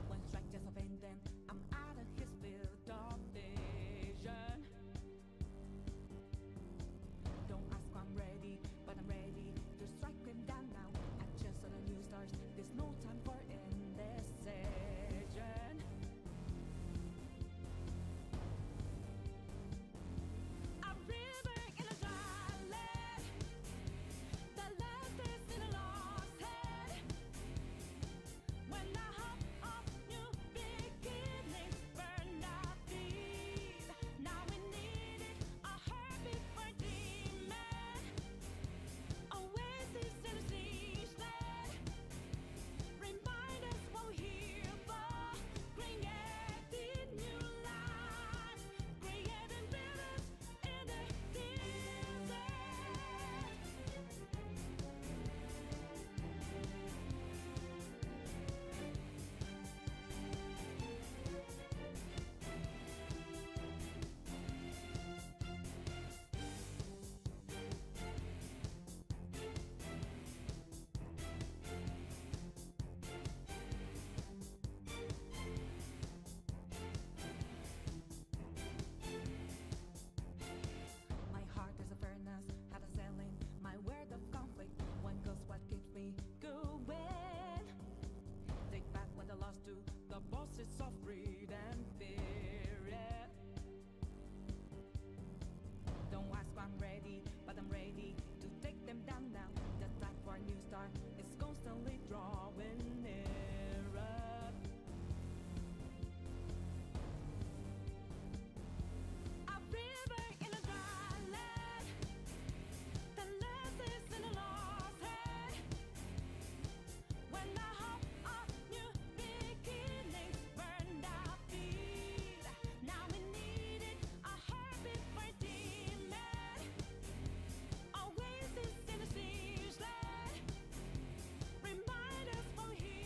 One strike just a vein, then I'm out of his field of vision. star is constantly drawing nearer. A river in a dry land, the lessons in a lost head. When the hope of new beginnings burned our feet, now we needed a heartbeat for demon. Oasis in a sea land, remind us from here.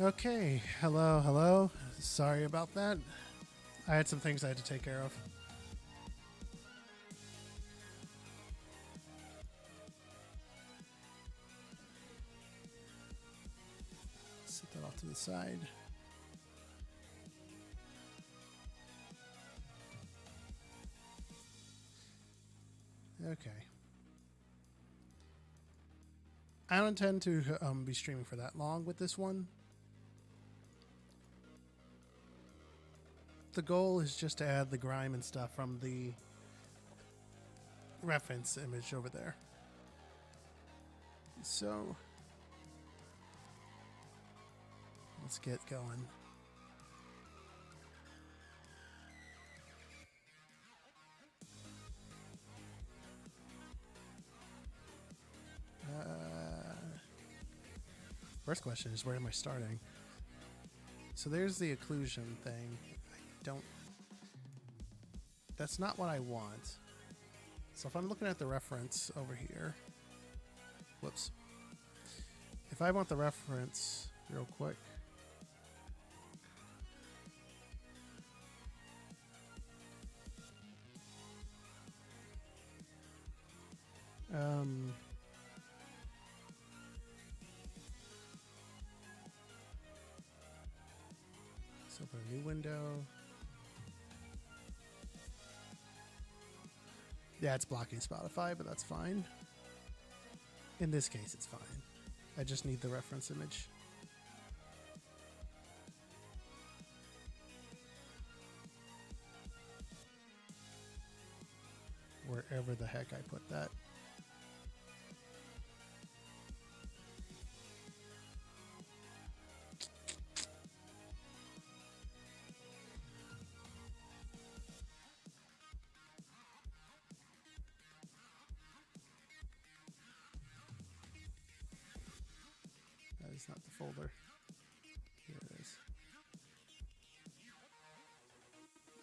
Okay, hello, hello. Sorry about that. I had some things I had to take care of. Set that off to the side. Okay. I don't intend to be streaming for that long with this one. The goal is just to add the grime and stuff from the reference image over there. So, let's get going. First question is, where am I starting? So there's the occlusion thing. I don't... That's not what I want. So if I'm looking at the reference over here... Whoops. If I want the reference real quick... Let's open a new window. Yeah, it's blocking Spotify, but that's fine. In this case, it's fine. I just need the reference image. Wherever the heck I put that. That is not the folder. Here it is.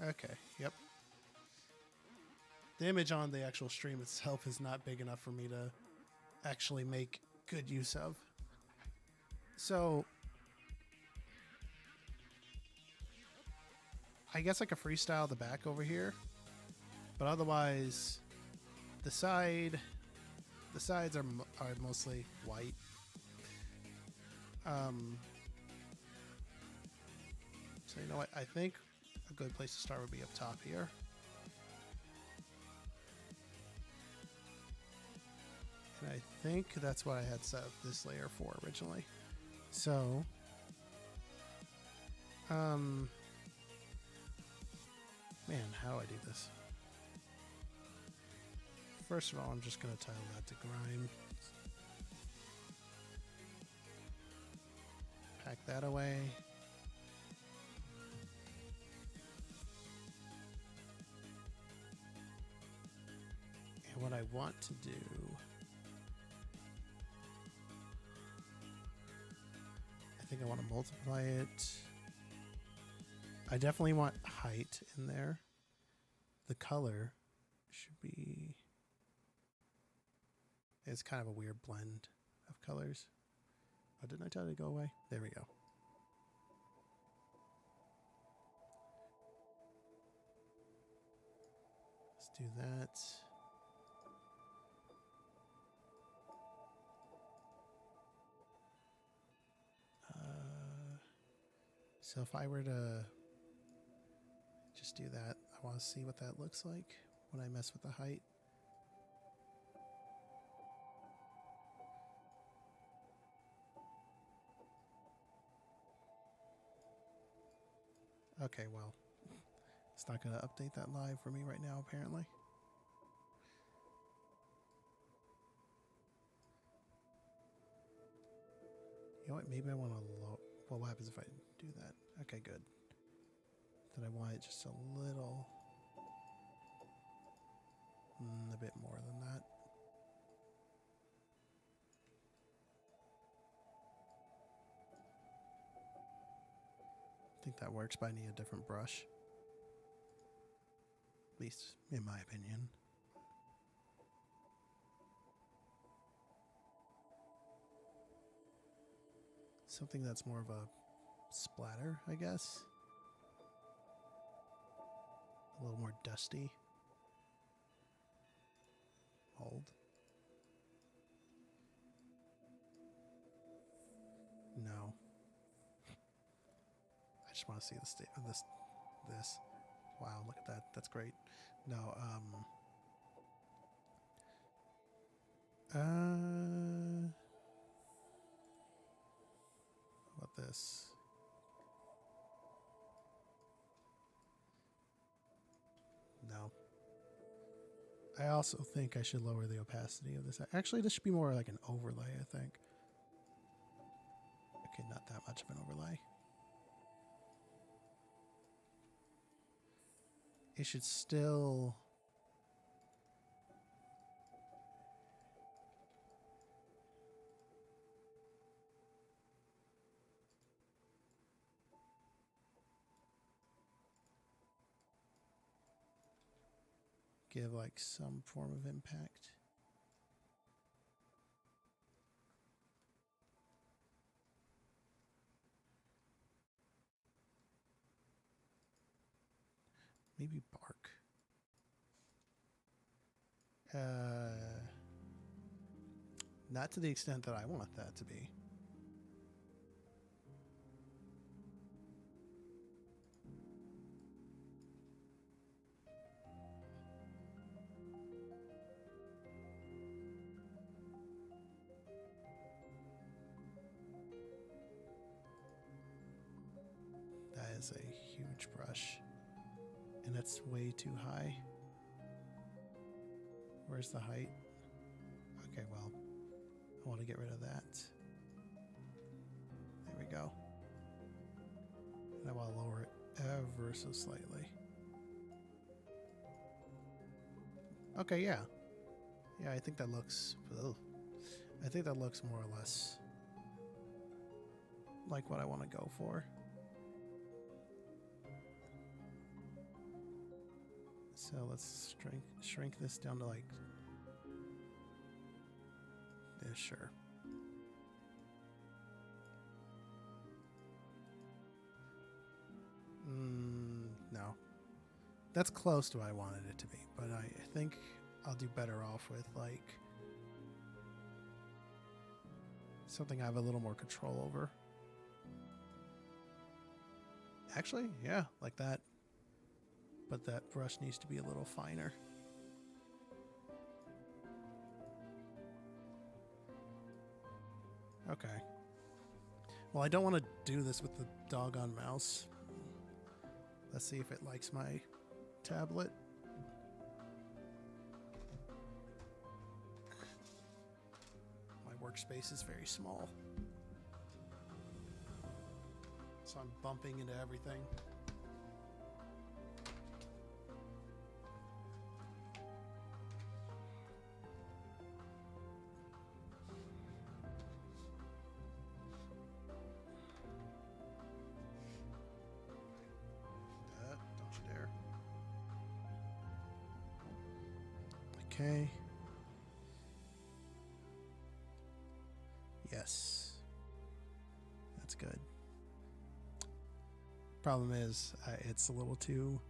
Okay, yep. The image on the actual stream itself is not big enough for me to actually make good use of. So, I guess I could freestyle the back over here, but otherwise, the sides are mostly white. So you know what? I think a good place to start would be up top here. And I think that's what I had set up this layer for originally. So, man, how do I do this? First of all, I'm just going to title that to grime. Pack that away. And what I want to do... I think I want to multiply it. I definitely want height in there. The color should be... It's kind of a weird blend of colors. Oh, didn't I tell it to go away? There we go. Let's do that. So if I were to just do that, I want to see what that looks like when I mess with the height. Okay, well, it's not going to update that live for me right now, apparently. You know what? Maybe I want to low. Well, what happens if I do that? Okay, good. Then I want it just a little... a bit more than that. I think that works, but I need a different brush. At least in my opinion. Something that's more of a splatter, I guess. A little more dusty. Mold. No. I just want to see the state of this. Wow, look at that. That's great. No, how about this? No. I also think I should lower the opacity of this. Actually, this should be more like an overlay, I think. Okay, not that much of an overlay. It should still... give like some form of impact. Maybe bark. Not to the extent that I want that to be. That is a huge brush. And it's way too high. Where's the height? Okay, well, I want to get rid of that. There we go. And I want to lower it ever so slightly. Okay, yeah. Yeah, I think that looks... Ugh. I think that looks more or less like what I want to go for. So let's shrink this down to like... Yeah, sure. No. That's close to what I wanted it to be, but I think I'll do better off with like something I have a little more control over. Actually, yeah, like that. But that brush needs to be a little finer. Okay. Well, I don't want to do this with the doggone mouse. Let's see if it likes my tablet. My workspace is very small, so I'm bumping into everything. Don't you dare. Okay. Yes. That's good. Problem is, it's a little too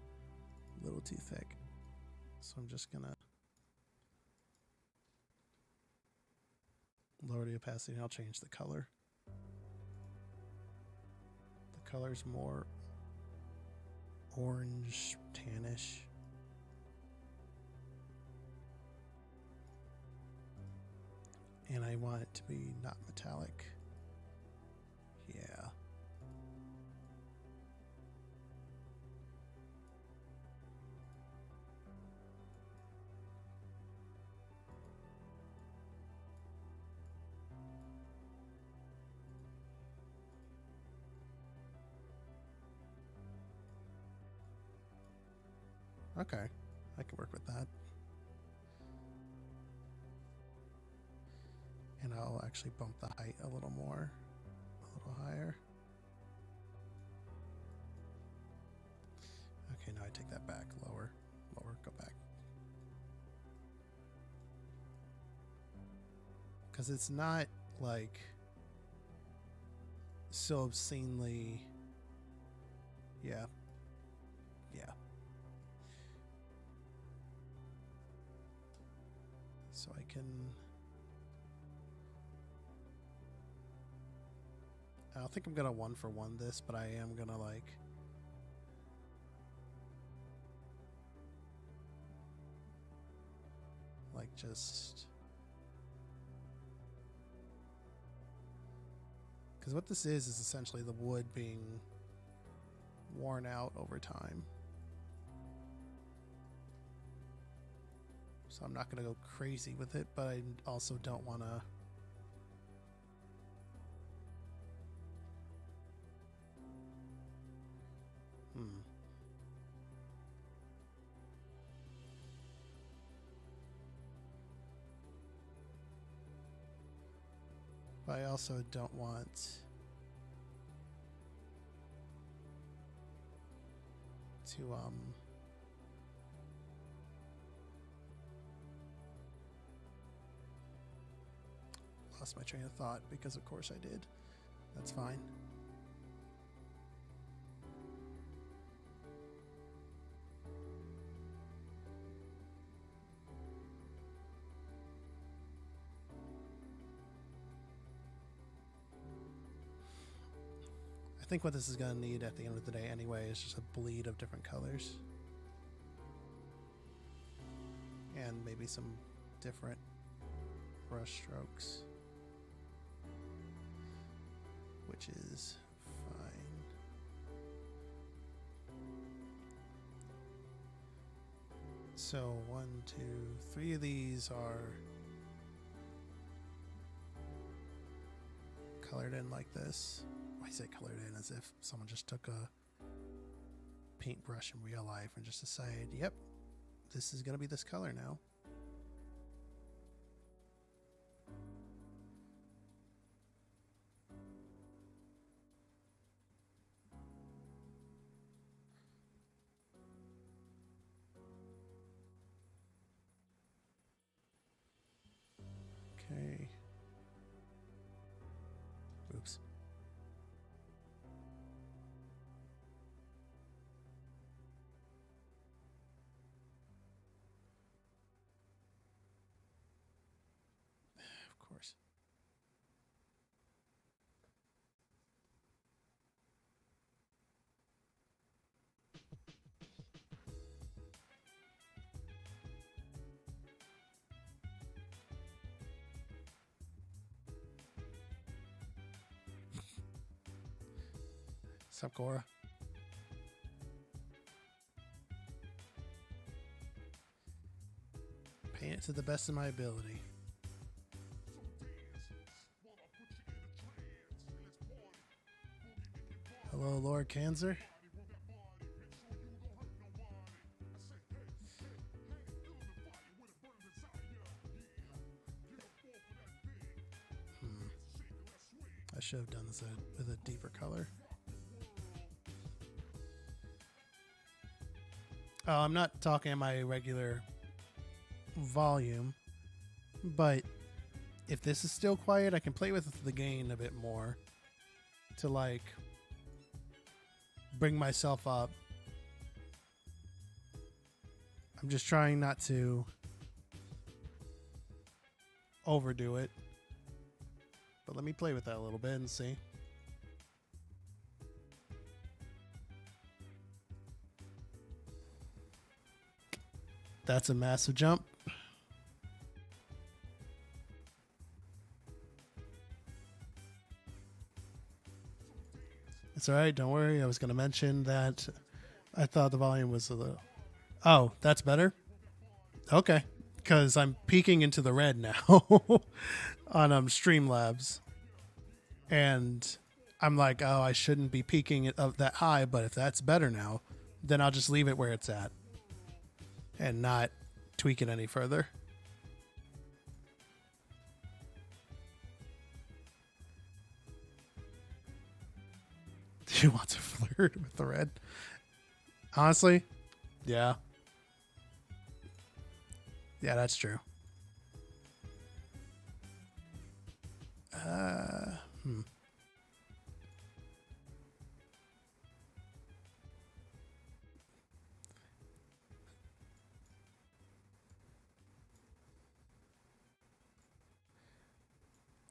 thick. So I'm just gonna lower the opacity and I'll change the color. The color's more orange, tannish. And I want it to be not metallic. Yeah. Okay, I can work with that. And I'll actually bump the height a little more, a little higher. Okay, now I take that back. Lower, go back. Because it's not like so obscenely Yeah. Yeah. So I can... I don't think I'm gonna 1-for-1 this, but I am gonna like... just... Because what this is essentially the wood being worn out over time. So I'm not going to go crazy with it, but I also don't want to... But I also don't want to lost my train of thought because of course I did. That's fine. I think what this is going to need at the end of the day anyway is just a bleed of different colors. And maybe some different brush strokes. Which is fine. So 1, 2, 3 of these are colored in like this. I say colored in as if someone just took a paintbrush in real life and just decided, yep, this is going to be this color now. Okay. Oops. Of course. What's up, Cora? Paint it to the best of my ability. Hello, Lord Kanzer. I should have done this with a deeper color. Oh, I'm not talking at my regular volume, but if this is still quiet, I can play with the gain a bit more to like bring myself up. I'm just trying not to overdo it. But let me play with that a little bit and see. That's a massive jump. It's all right. Don't worry. I was going to mention that I thought the volume was a little... Oh, that's better? Okay. Because I'm peeking into the red now on Streamlabs. And I'm like, oh, I shouldn't be peeking it up that high, but if that's better now, then I'll just leave it where it's at and not tweak it any further. Do you want to flirt with the red? Honestly, yeah. Yeah, that's true.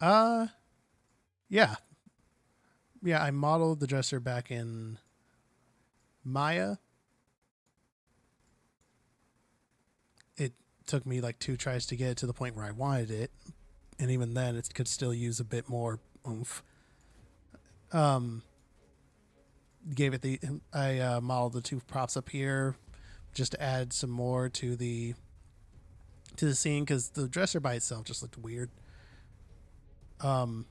Uh, yeah. Yeah, I modeled the dresser back in Maya. It took me like 2 tries to get it to the point where I wanted it, and even then, it could still use a bit more oomph. Um, gave it the I modeled the 2 props up here just to add some more to the scene because the dresser by itself just looked weird. Um,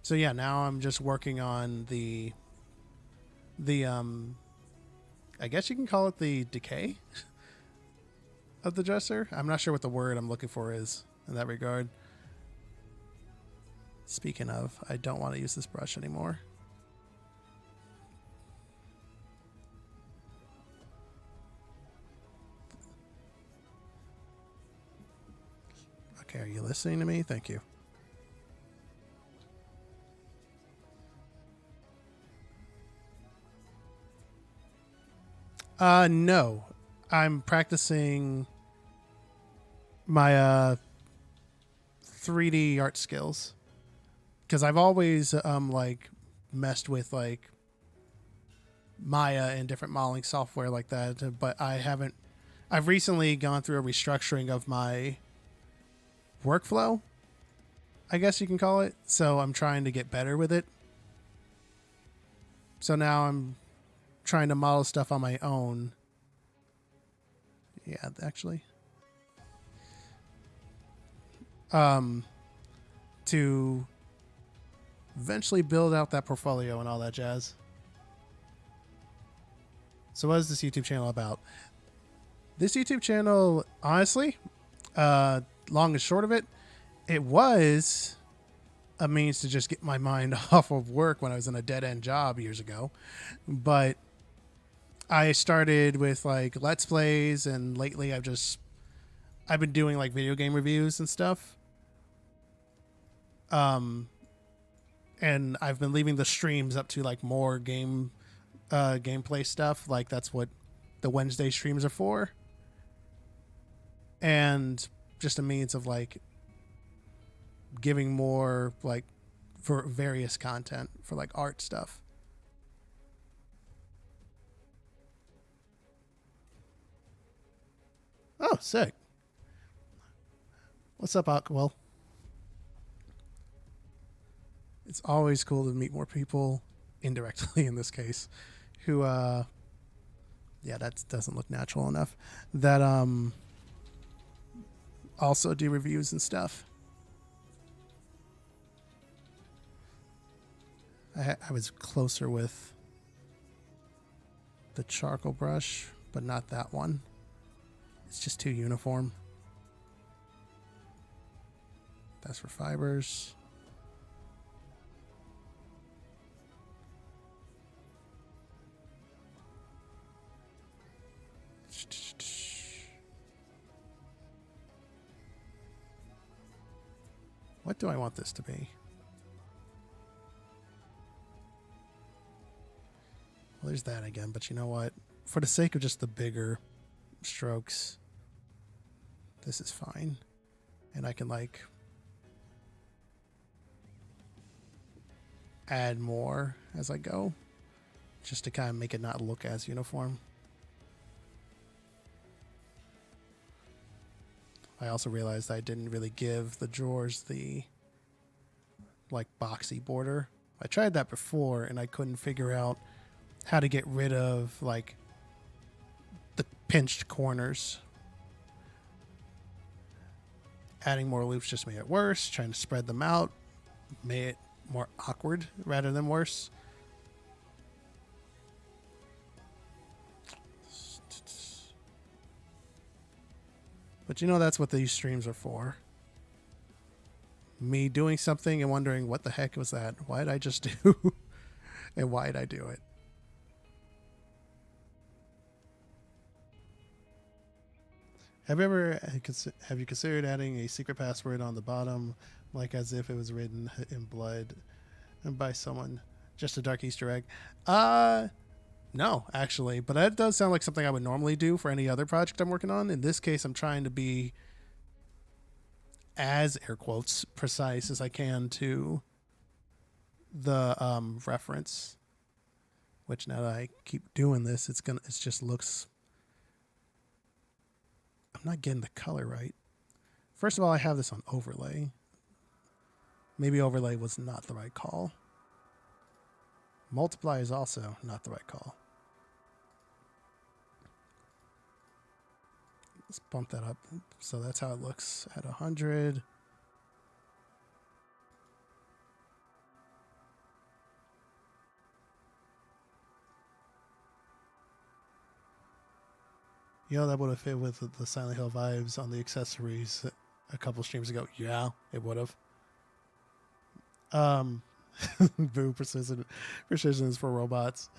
so yeah, now I'm just working on the I guess you can call it the decay of the dresser. I'm not sure what the word I'm looking for is in that regard. Speaking of, I don't want to use this brush anymore. Okay, are you listening to me? Thank you. No. I'm practicing my 3D art skills because I've always like messed with like Maya and different modeling software like that, but I haven't. I've recently gone through a restructuring of my workflow, I guess you can call it. So I'm trying to get better with it. So now I'm trying to model stuff on my own. Yeah, actually. To eventually build out that portfolio and all that jazz. So what is this YouTube channel about? This YouTube channel, honestly, long and short of it, it was a means to just get my mind off of work when I was in a dead-end job years ago. But I started with like Let's Plays, and lately I've been doing like video game reviews and stuff. And I've been leaving the streams up to like more gameplay stuff. Like that's what the Wednesday streams are for. And just a means of like giving more like for various content for like art stuff. Oh, sick. What's up, Aquil? It's always cool to meet more people indirectly in this case who yeah, that doesn't look natural enough, that also do reviews and stuff. I was closer with the charcoal brush, but not that one. It's just too uniform. That's for fibers. What do I want this to be? Well, there's that again, but you know what? For the sake of just the bigger strokes, this is fine. And I can like add more as I go, just to kind of make it not look as uniform. I also realized I didn't really give the drawers the like boxy border. I tried that before and I couldn't figure out how to get rid of like the pinched corners. Adding more loops just made it worse. Trying to spread them out made it more awkward rather than worse. But you know, that's what these streams are for. Me doing something and wondering what the heck was that? Why did I just do? And why did I do it? Have you considered adding a secret password on the bottom, like as if it was written in blood and by someone? Just a dark Easter egg. No, actually, but that does sound like something I would normally do for any other project I'm working on. In this case, I'm trying to be as air quotes precise as I can to the reference. Which now that I keep doing this, it just looks. I'm not getting the color right. First of all, I have this on overlay. Maybe overlay was not the right call. Multiply is also not the right call. Let's bump that up. So that's how it looks at 100. You know, that would have fit with the Silent Hill vibes on the accessories a couple streams ago. Yeah, it would have. Boo, precision is for robots.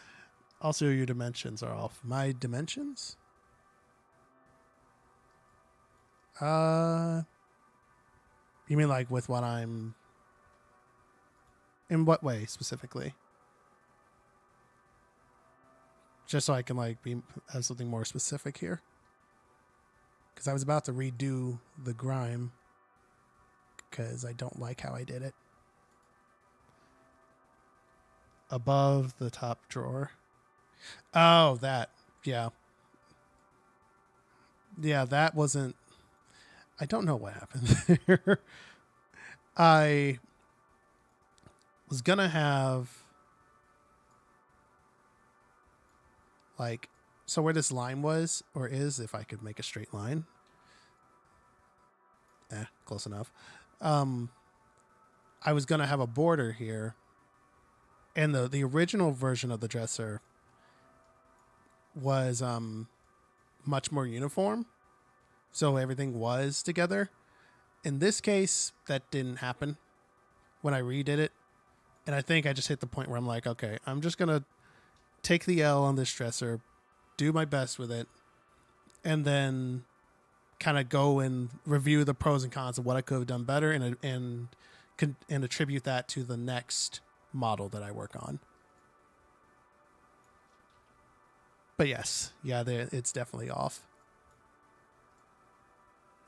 Also, your dimensions are off. My dimensions? You mean like with what I'm... In what way, specifically? Just so I can like have something more specific here. Because I was about to redo the grime. Because I don't like how I did it. Above the top drawer. Oh, that. Yeah. Yeah, that wasn't... I don't know what happened there. I was going to have... Like, so where this line was, or is, if I could make a straight line. Close enough. I was going to have a border here. And the original version of the dresser was much more uniform. So everything was together. In this case, that didn't happen when I redid it. And I think I just hit the point where I'm like, okay, I'm just going to take the L on this dresser, do my best with it, and then kind of go and review the pros and cons of what I could have done better and attribute that to the next model that I work on. But yes, yeah, it's definitely off.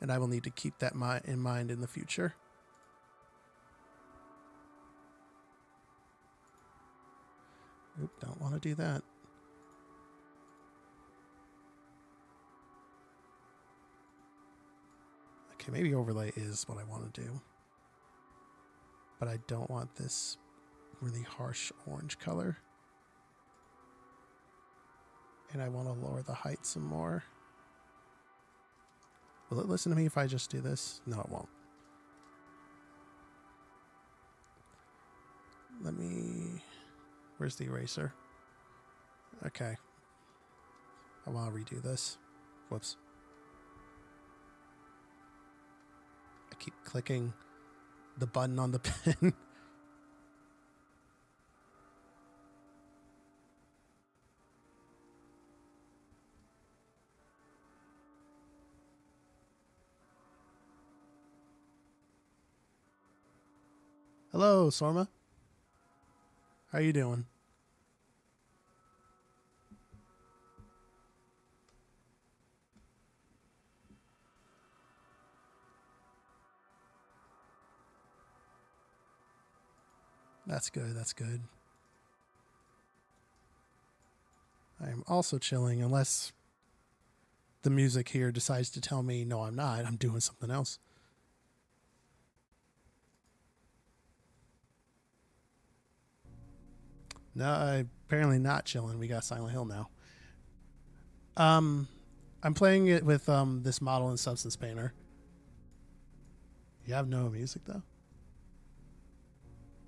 And I will need to keep that in mind in the future. Oop, don't want to do that. Okay, maybe overlay is what I want to do. But I don't want this really harsh orange color. And I want to lower the height some more. Will it listen to me if I just do this? No, it won't. Let me... Where's the eraser? Okay. I want to redo this. Whoops. I keep clicking the button on the pen. Hello, Sorma. How you doing? That's good, that's good. I am also chilling unless the music here decides to tell me, no, I'm not. I'm doing something else. No, I'm apparently not chilling. We got Silent Hill now. I'm playing it with this model in Substance Painter. You have no music though?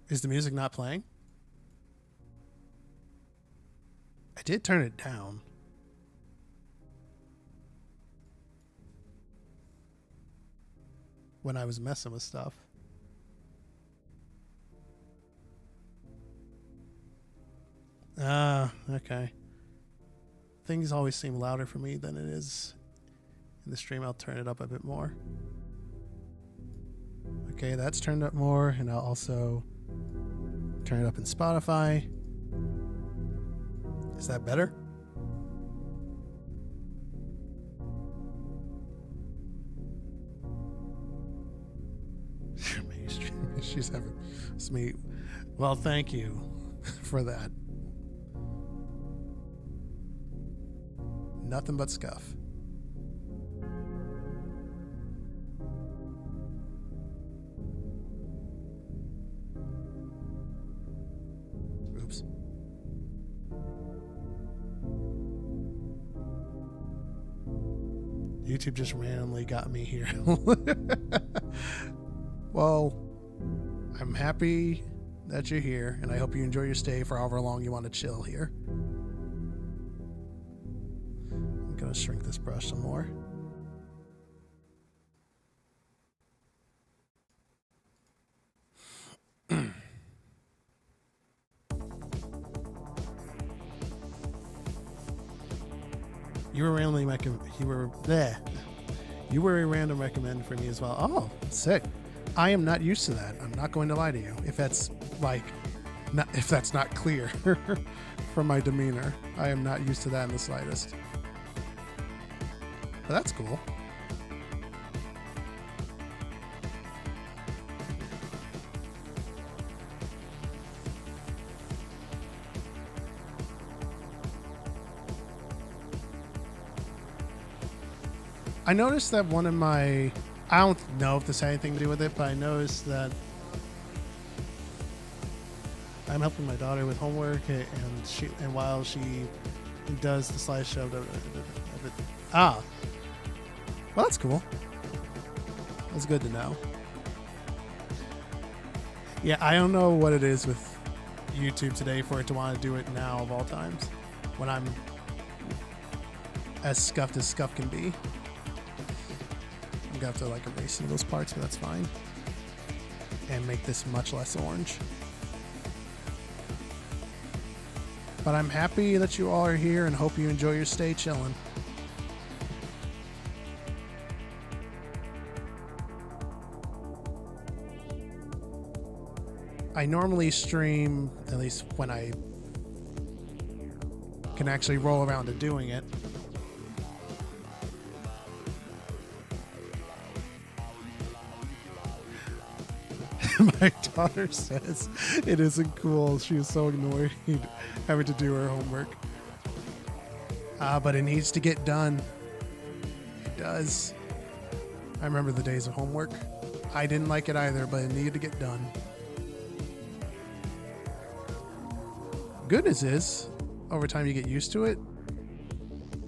Is the music not playing? I did turn it down. When I was messing with stuff. Okay. Things always seem louder for me than it is in the stream. I'll turn it up a bit more. Okay, that's turned up more, and I'll also turn it up in Spotify. Is that better? She's having sweet. Well, thank you for that. Nothing but scuff. Oops. YouTube just randomly got me here. Well, I'm happy that you're here, and I hope you enjoy your stay for however long you want to chill here. I'm gonna shrink this brush some more. You were randomly You were a random recommend for me as well. Oh, sick. I am not used to that. I'm not going to lie to you. If that's if that's not clear from my demeanor, I am not used to that in the slightest. But that's cool. I noticed that one of my, I don't know if this had anything to do with it, but I noticed that I'm helping my daughter with homework, and while she does the slideshow, well, that's cool. That's good to know. Yeah, I don't know what it is with YouTube today for it to want to do it now of all times, when I'm as scuffed as scuff can be. I'm gonna have to like erase some of those parts, but that's fine. And make this much less orange. But I'm happy that you all are here and hope you enjoy your stay chilling. I normally stream, at least when I can actually roll around to doing it. My daughter says it isn't cool. She is so annoyed having to do her homework. But it needs to get done. It does. I remember the days of homework. I didn't like it either, but it needed to get done. Good news is, over time you get used to it,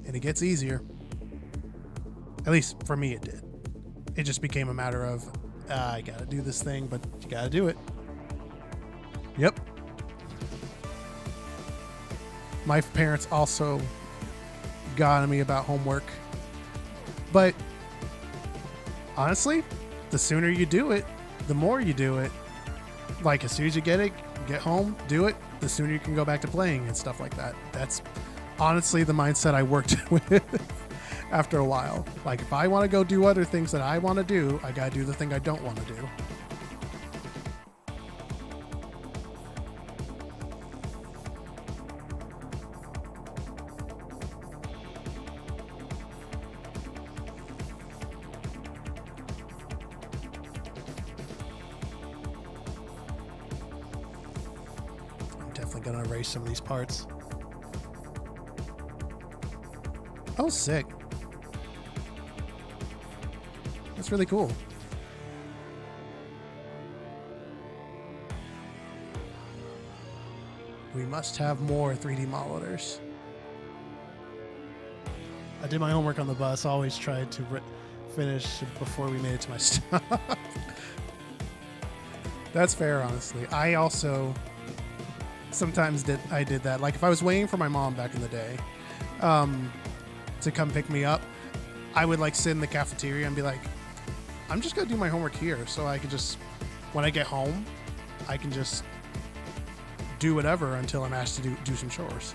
and it gets easier. At least for me it did. It just became a matter of, I gotta do this thing, but you gotta do it. Yep. My parents also got on me about homework. But honestly, the sooner you do it, the more you do it. Like as soon as you get home, do it, the sooner you can go back to playing and stuff like that. That's honestly the mindset I worked with after a while. Like if I want to go do other things that I want to do, I gotta do the thing I don't want to do. I'm definitely gonna erase some of these parts. Oh, sick. That's really cool. We must have more 3D modelers. I did my homework on the bus. Always tried to finish before we made it to my stop. That's fair, honestly. I also sometimes did that. Like if I was waiting for my mom back in the day to come pick me up, I would like sit in the cafeteria and be like, I'm just gonna do my homework here, so I could just, when I get home, I can just do whatever until I'm asked to do some chores.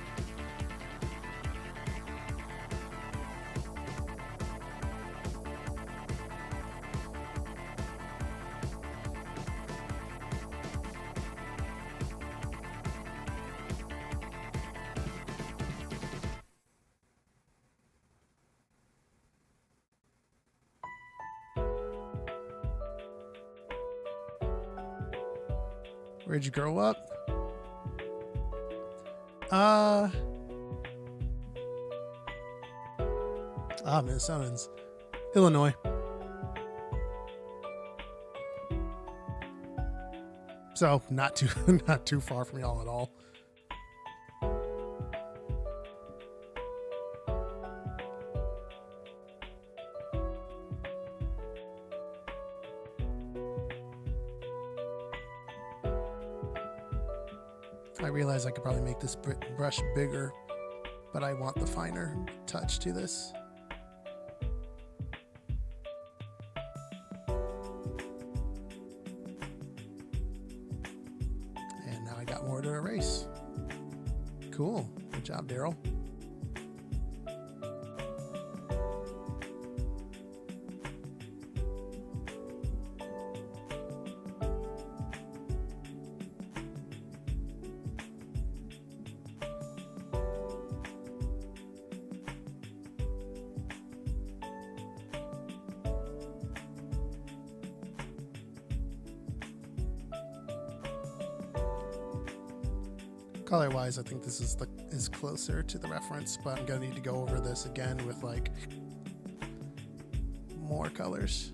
Where'd you grow up? Minnesotans. Illinois. So not too far from y'all at all. I realize I could probably make this brush bigger, but I want the finer touch to this. And now I got more to erase. Cool. Good job, Daryl. Color wise, I think this is closer to the reference, but I'm gonna need to go over this again with like more colors.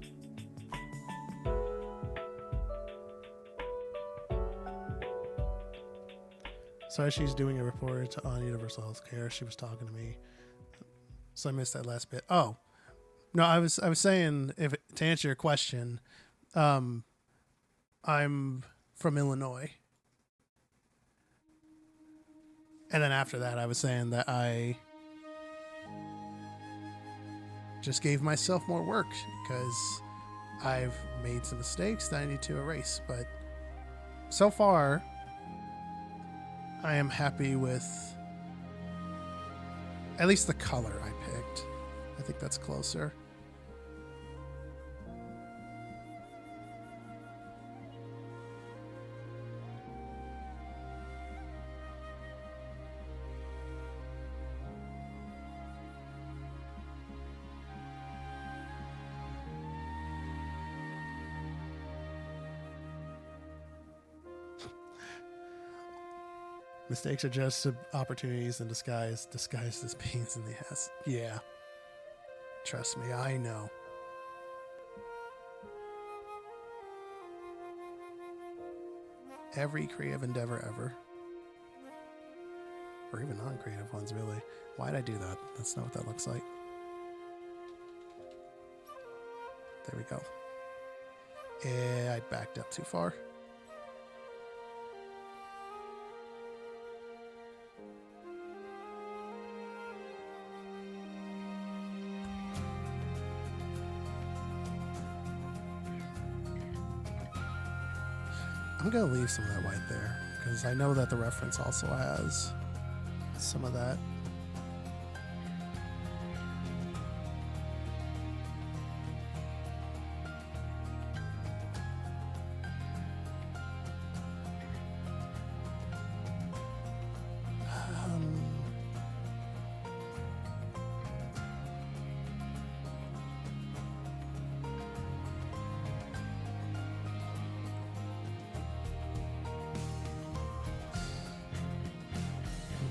So as she's doing a report on Universal Healthcare, she was talking to me. So I missed that last bit. Oh, no, I was saying, to answer your question, I'm from Illinois. And then after that, I was saying that I just gave myself more work because I've made some mistakes that I need to erase. But so far, I am happy with at least the color I picked. I think that's closer. Mistakes are just opportunities in disguise, disguised as pains in the ass. Yeah. Trust me, I know. Every creative endeavor ever. Or even non-creative ones, really. Why'd I do that? That's not what that looks like. There we go. Yeah, I backed up too far. I'm going to leave some of that white there because I know that the reference also has some of that.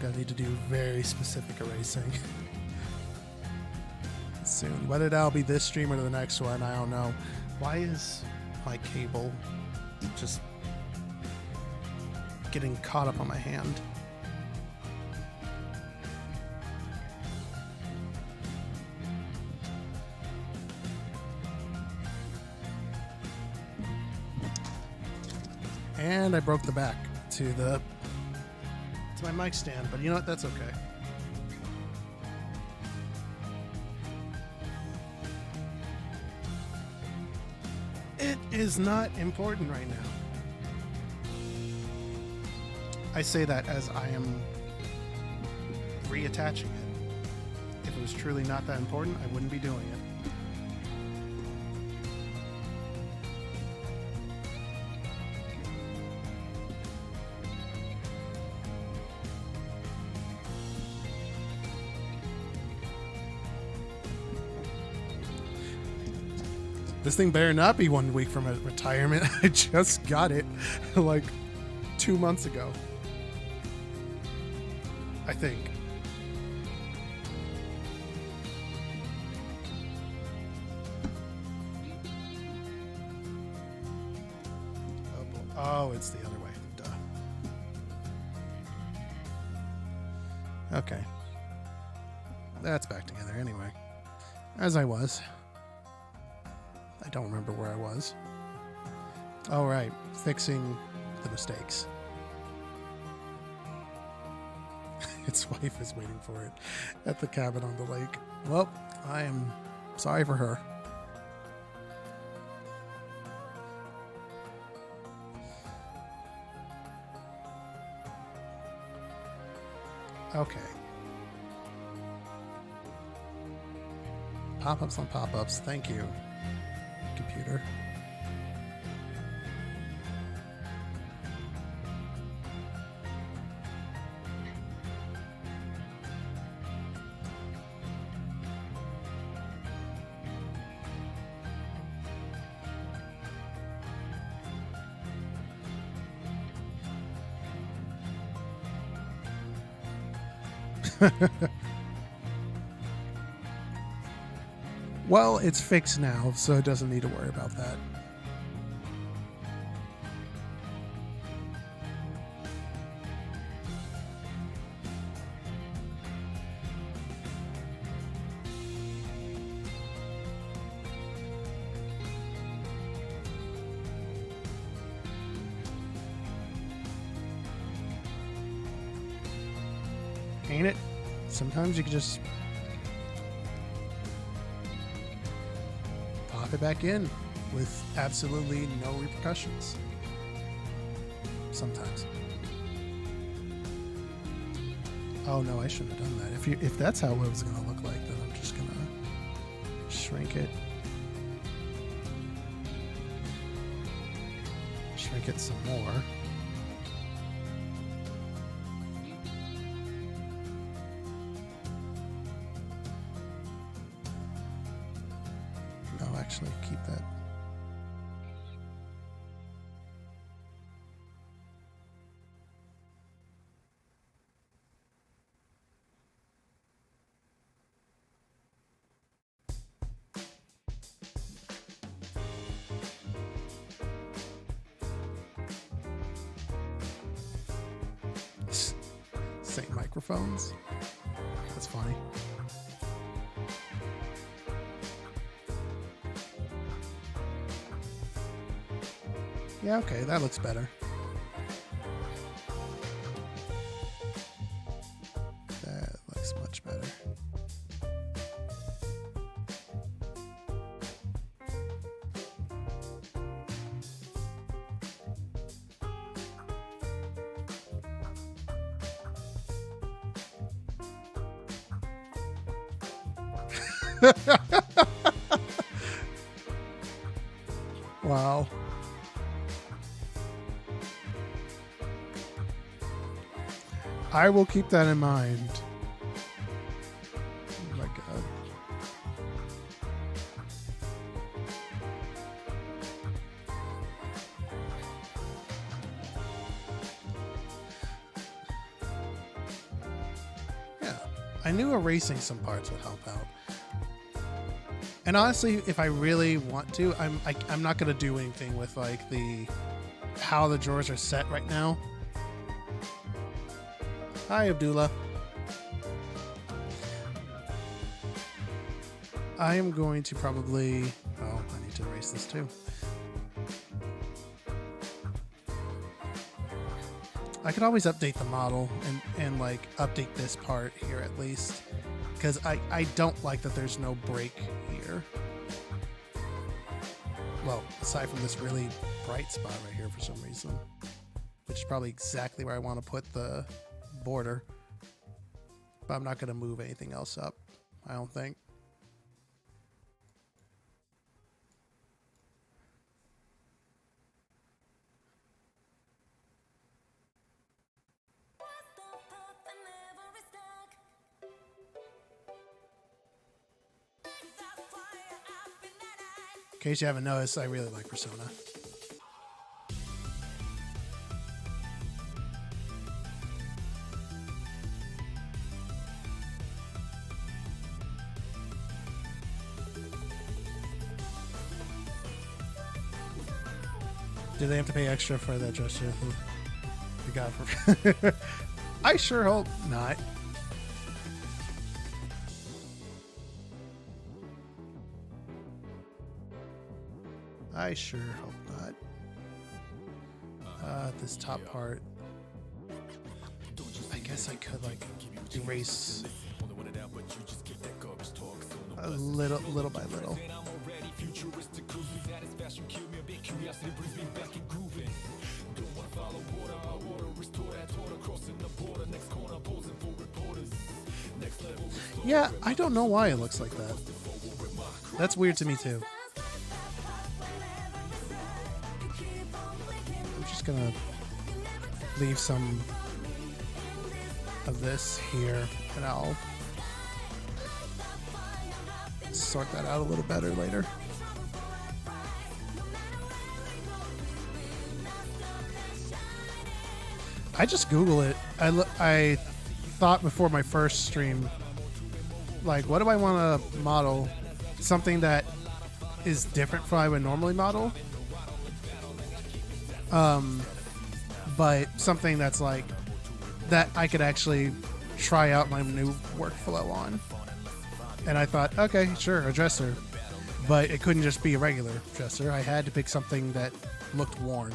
I need to do very specific erasing soon. Whether that'll be this stream or the next one, I don't know. Why is my cable just getting caught up on my hand? And I broke the back to my mic stand, but you know what? That's okay. It is not important right now. I say that as I am reattaching it. If it was truly not that important, I wouldn't be doing it. This thing better not be 1 week from a retirement. I just got it like 2 months ago. I think. Oh, boy. Oh, it's the other way. Duh. Okay. That's back together anyway. As I was. I don't remember where I was. All right. Fixing the mistakes. Its wife is waiting for it at the cabin on the lake. Well, I am sorry for her. Okay. Pop-ups on pop-ups. Thank you, computer. Well, it's fixed now, so it doesn't need to worry about that. Ain't it? Sometimes you can just pop it back in with absolutely no repercussions. Sometimes. Oh no, I shouldn't have done that. If that's how it was going to look like, then I'm just going to shrink it. Shrink it some more. No, actually, keep that. Same microphones. That's funny. Yeah, okay, that looks better. That looks much better. Wow. I will keep that in mind. Oh my God. Yeah, I knew erasing some parts would help out. And honestly, if I really want to, I'm not gonna do anything with like how the drawers are set right now. Hi, Abdullah. I am going to probably... Oh, I need to erase this too. I could always update the model and like update this part here at least. Because I don't like that there's no break here. Well, aside from this really bright spot right here for some reason. Which is probably exactly where I want to put the border, but I'm not going to move anything else up, I don't think. In case you haven't noticed, I really like Persona. Do they have to pay extra for that gesture? We got for. I sure hope not. I sure hope not. This top part. I guess I could like erase a little by little. Yeah, I don't know why it looks like that. That's weird to me too. I'm just gonna leave some of this here and I'll sort that out a little better later. I just Google it. I thought before my first stream, like, what do I want to model? Something that is different from what I would normally model. But something that's like, that I could actually try out my new workflow on. And I thought, okay, sure, a dresser. But it couldn't just be a regular dresser. I had to pick something that looked worn.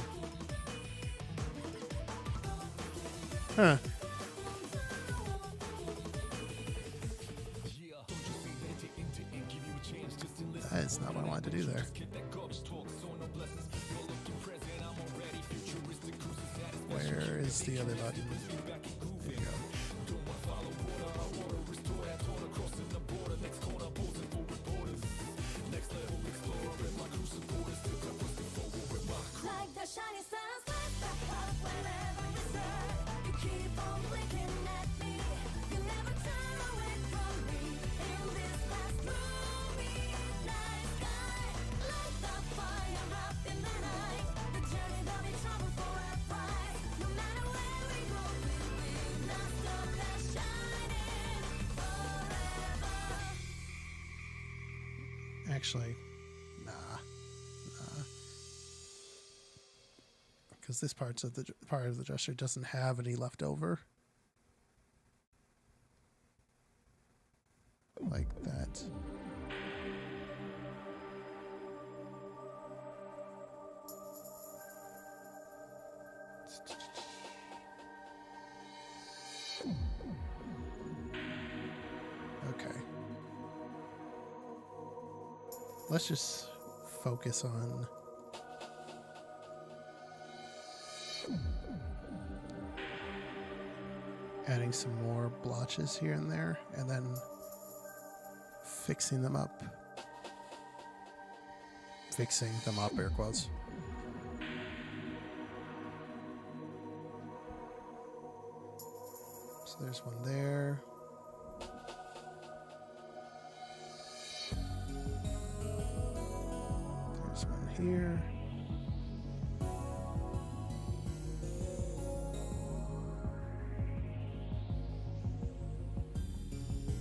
Huh. That is not what I wanted to do there. Where is the other button? There you go. Like the shiny stars, whenever you stare, you keep on blinking at me. You never turn away from me. In this last gloomy night sky, like the fire wrapped in the night. The journey that we travel for a prize. No matter where we go, we will not stop that shining forever. Actually, nah. Because this part of the dresser doesn't have any left over. Like that. Okay. Let's just focus on adding some more blotches here and there, and then fixing them up. Fixing them up, air quotes. So there's one there. There's one here.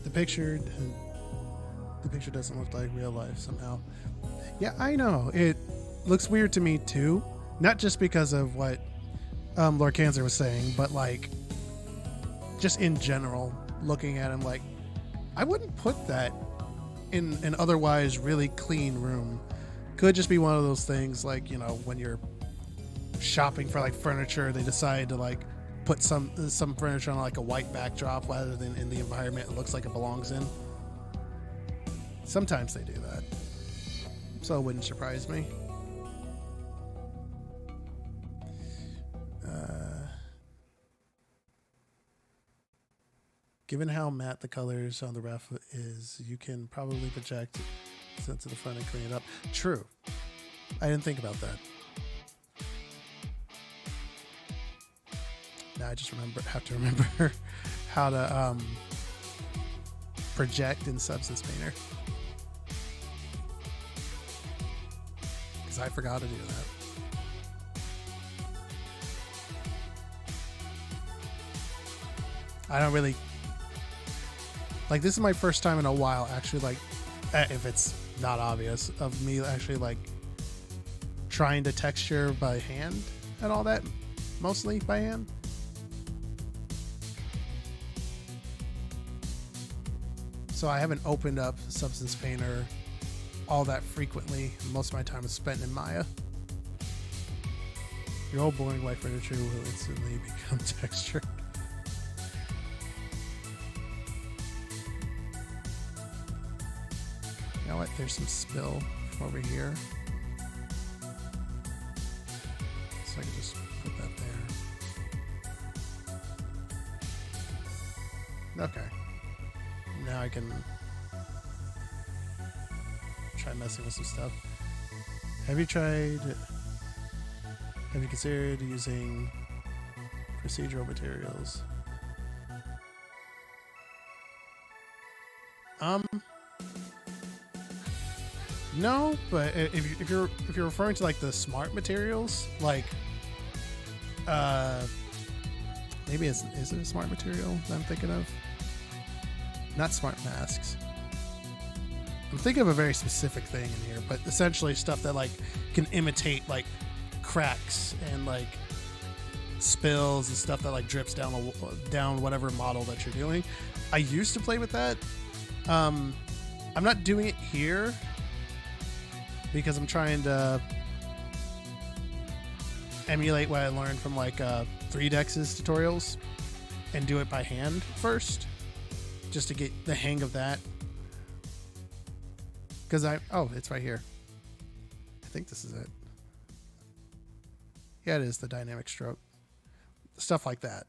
The picture doesn't look like real life somehow. Yeah, I know. It looks weird to me too. Not just because of what Lord Cancer was saying, but like just in general, looking at him, like I wouldn't put that in an otherwise really clean room. Could just be one of those things like, you know, when you're shopping for like furniture, they decide to like put some furniture on like a white backdrop rather than in the environment it looks like it belongs in. Sometimes they do that. So it wouldn't surprise me. Given how matte the colors on the ref is, you can probably project it to the front and clean it up. True. I didn't think about that. Now I just have to remember how to project in Substance Painter, because I forgot to do that. I don't really like. This is my first time in a while actually, like, if it's not obvious, of me actually like trying to texture by hand and all that, mostly by hand. So I haven't opened up Substance Painter all that frequently. Most of my time is spent in Maya. Your old boring white furniture will instantly become textured. You know what? There's some spill from over here. So I can just put that there. Okay. Now I can try messing with some stuff. Have you considered using procedural materials? No, but if you're referring to like the smart materials, like maybe is it a smart material that I'm thinking of? Not smart masks. I'm thinking of a very specific thing in here, but essentially stuff that like can imitate like cracks and like spills and stuff that like drips down whatever model that you're doing. I used to play with that. I'm not doing it here because I'm trying to emulate what I learned from like 3Dex's tutorials and do it by hand first, just to get the hang of that. Because it's right here. I think this is it. Yeah, it is the dynamic stroke. Stuff like that.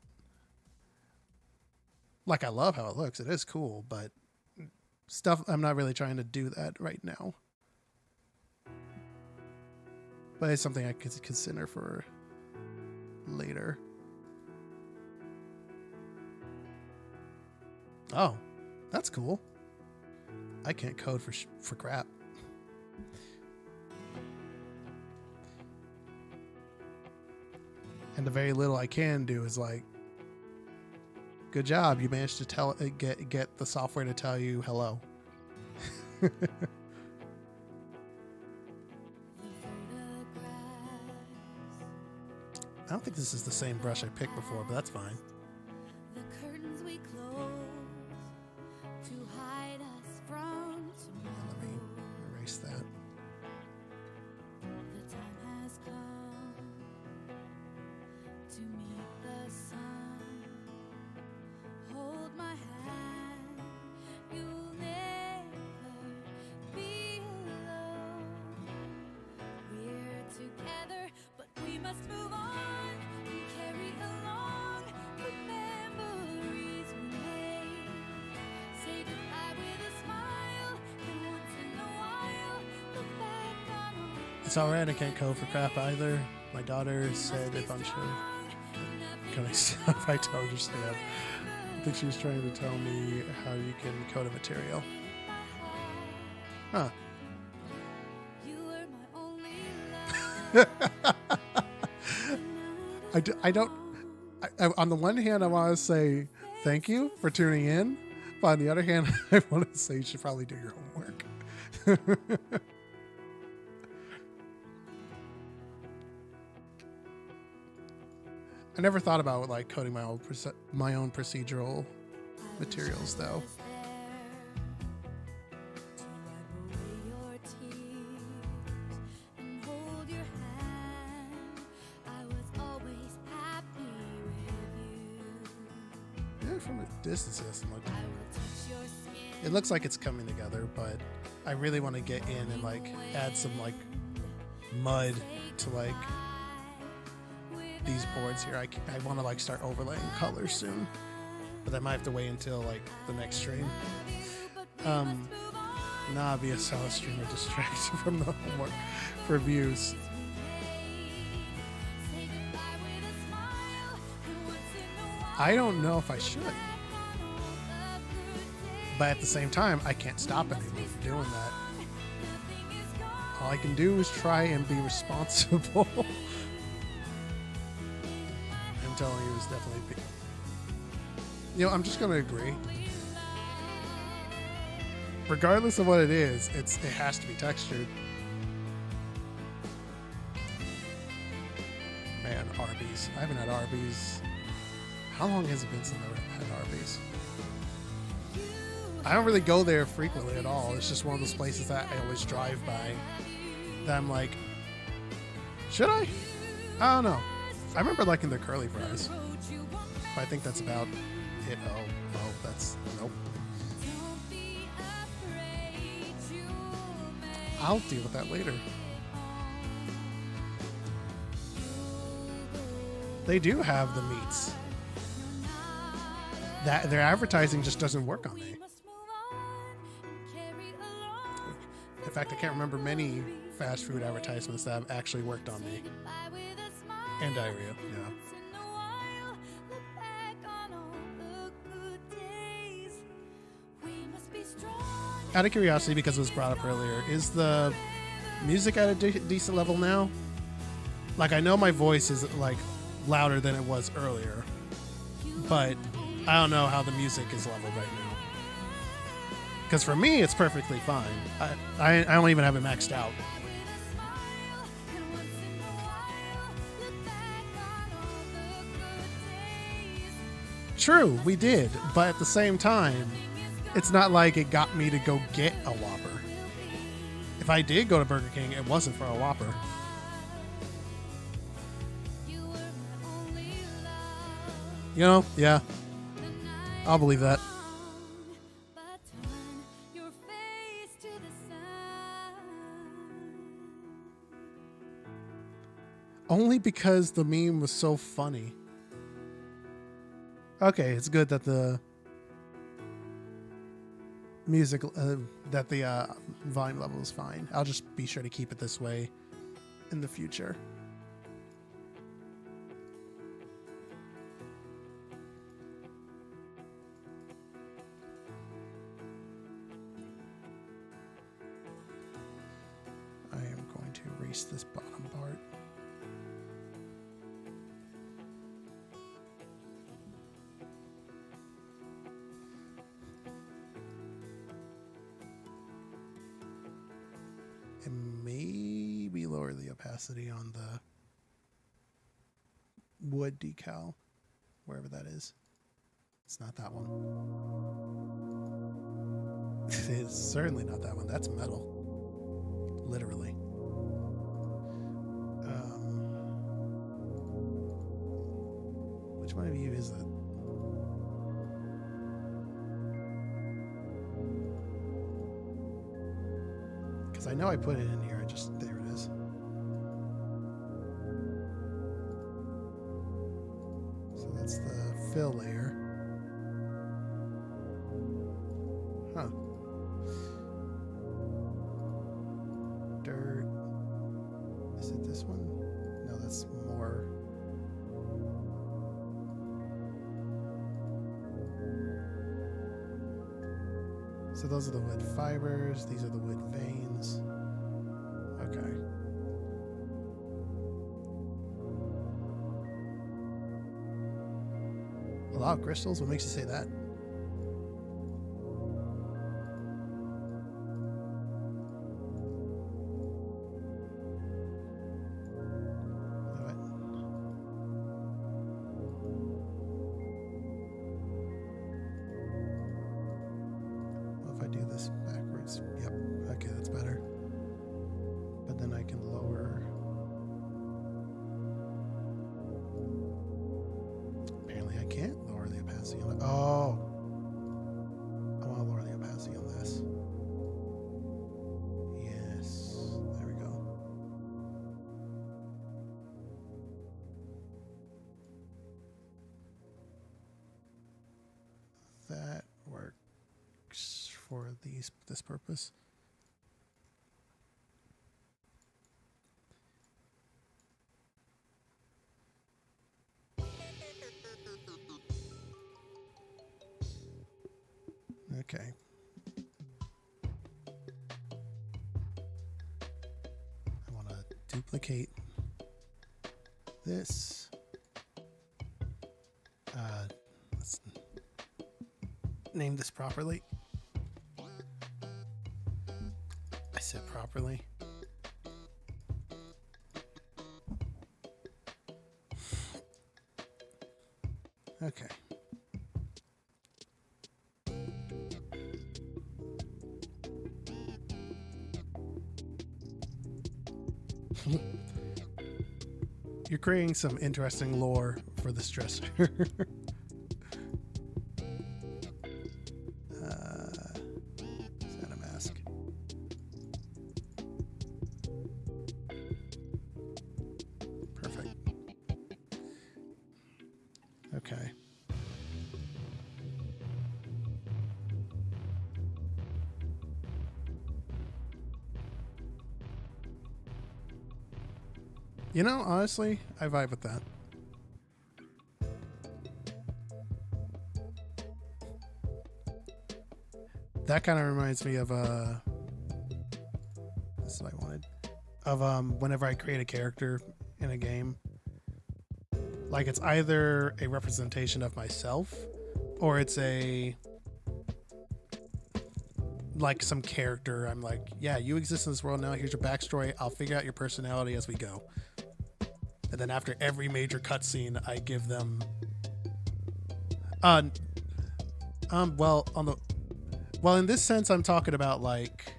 Like, I love how it looks. It is cool, but stuff, I'm not really trying to do that right now. But it's something I could consider for later. Oh, that's cool. I can't code for crap. And the very little I can do is like, good job, you managed to get the software to tell you hello. I don't think this is the same brush I picked before, but that's fine. The curtains we close to hide us from tomorrow. Let me erase that. The time has come to meet the sun. Hold my hand, you'll never be alone. We're together, but we must move on. Carry along the memories we made. Say goodbye with a smile, and once in a while, look back on all. It's alright, I can't code for crap either. My daughter said if I'm sure. Can I stop? I don't understand. I think she was trying to tell me how you can code a material. Huh. You were my only love. On the one hand, I want to say thank you for tuning in. But on the other hand, I want to say you should probably do your homework. I never thought about like coding my own procedural materials though. From a distance, it looks like it's coming together, but I really want to get in and like add some like mud to like these boards here. I want to like start overlaying colors soon, but I might have to wait until like the next stream. Nah, be a solid streamer distracted from the homework for views. I don't know if I should. But at the same time, I can't stop anyone from doing that. All I can do is try and be responsible. I'm telling you, it's definitely... I'm just going to agree. Regardless of what it is, it has to be textured. Arby's. I haven't had Arby's. How long has it been since I've had Arby's? I don't really go there frequently at all. It's just one of those places that I always drive by that I'm like, should I? I don't know. I remember liking their curly fries. But I think that's about it. Oh, that's, nope. I'll deal with that later. They do have the meats. That their advertising just doesn't work on me. In fact, I can't remember many fast food advertisements that have actually worked on me. And diarrhea, yeah. Out of curiosity, because it was brought up earlier, is the music at a decent level now? Like, I know my voice is like louder than it was earlier, but I don't know how the music is leveled right now. Because for me, it's perfectly fine. I don't even have it maxed out. True, we did, but at the same time, it's not like it got me to go get a Whopper. If I did go to Burger King, it wasn't for a Whopper. You know, yeah. I'll believe that. Only because the meme was so funny. Okay, it's good that the music, that the volume level is fine. I'll just be sure to keep it this way in the future. I am going to erase this bottom part. And maybe lower the opacity on the wood decal, wherever that is. It's not that one. It's certainly not that one. That's metal. Literally. Which one of you is it? Because I know I put it in here. There it is. So that's the fill layer. Huh. Dirt. Is it this one? No, that's more. So those are the wood fibers. These are the wood veins. Okay. A lot of crystals? What makes you say that? That works for this purpose. Okay. I want to duplicate this. Let's name this properly. I said properly. Okay. You're creating some interesting lore for this dresser. Is that a mask? Perfect. Okay. You know, honestly, I vibe with that. That kind of reminds me of this is what I wanted. Of whenever I create a character in a game, like it's either a representation of myself or it's a like some character. I'm like, yeah, you exist in this world now. Here's your backstory. I'll figure out your personality as we go. And then after every major cutscene, I give them well, in this sense, I'm talking about like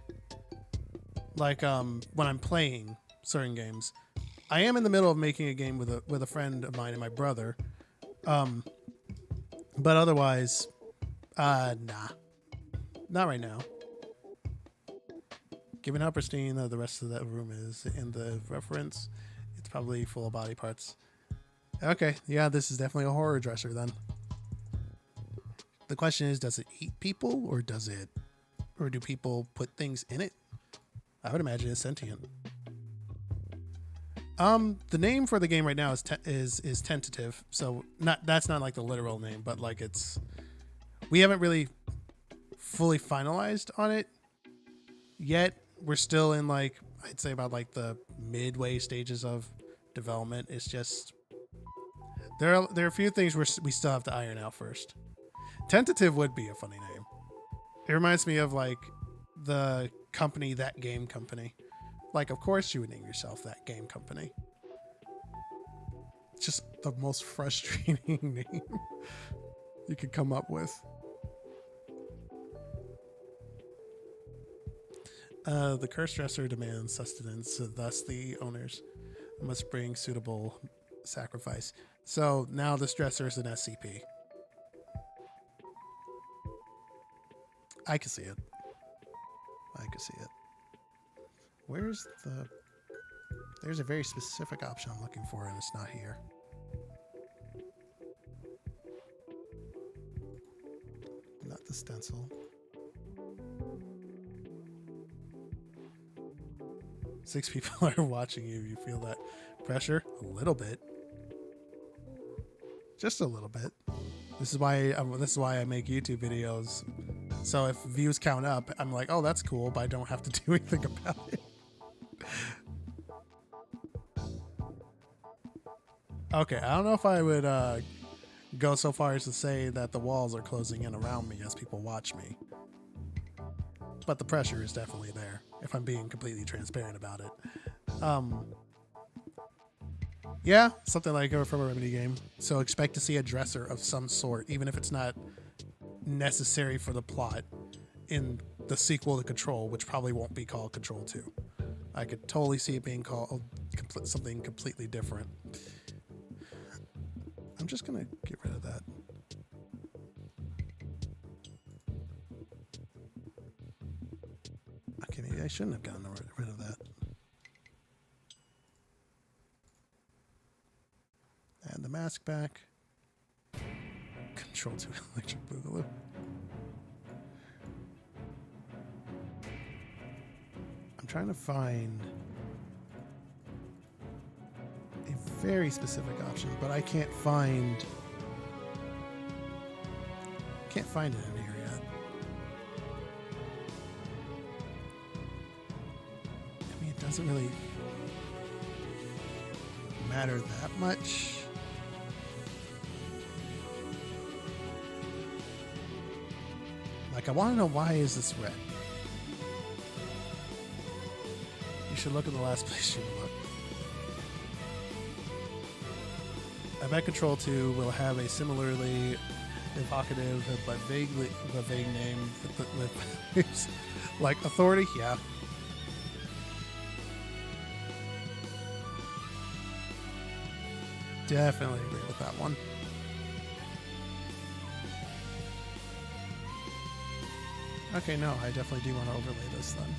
when I'm playing certain games. I am in the middle of making a game with a friend of mine and my brother. But otherwise, nah. Not right now. Given how pristine the rest of that room is in the reference, it's probably full of body parts. Okay, yeah, this is definitely a horror dresser then. The question is, does it eat people or do people put things in it? I would imagine it's sentient. The name for the game right now is tentative, so that's not like the literal name, but like we haven't really fully finalized on it yet. We're still in like, I'd say about like the midway stages of development. It's just there are a few things we still have to iron out first. Tentative would be a funny name. It reminds me of like the company, That Game Company. Like, of course you would name yourself That Game Company. It's just the most frustrating name you could come up with. The curse dresser demands sustenance, so thus the owners must bring suitable sacrifice. So now this dresser is an SCP. I can see it. There's a very specific option I'm looking for and it's not here. Not the stencil. Six people are watching you. You feel that pressure? A little bit. Just a little bit. This is why I make YouTube videos. So if views count up, I'm like, oh, that's cool, but I don't have to do anything about it. Okay, I don't know if I would go so far as to say that the walls are closing in around me as people watch me. But the pressure is definitely there, if I'm being completely transparent about it. Yeah, something like from a Remedy game. So expect to see a dresser of some sort, even if it's not necessary for the plot in the sequel to Control, which probably won't be called Control 2. I could totally see it being called something completely different. I'm just gonna get rid of that. Okay, maybe I shouldn't have gotten rid of that. Add the mask back. Control 2 electric boogaloo. I'm trying to find a very specific option, but I can't find it in here yet. I mean, it doesn't really matter that much. Like, I want to know, why is this red? You should look in the last place you look. I bet Control 2 will have a similarly evocative but vague name with like Authority. Yeah. Definitely agree with that one. Okay, no, I definitely do want to overlay this then.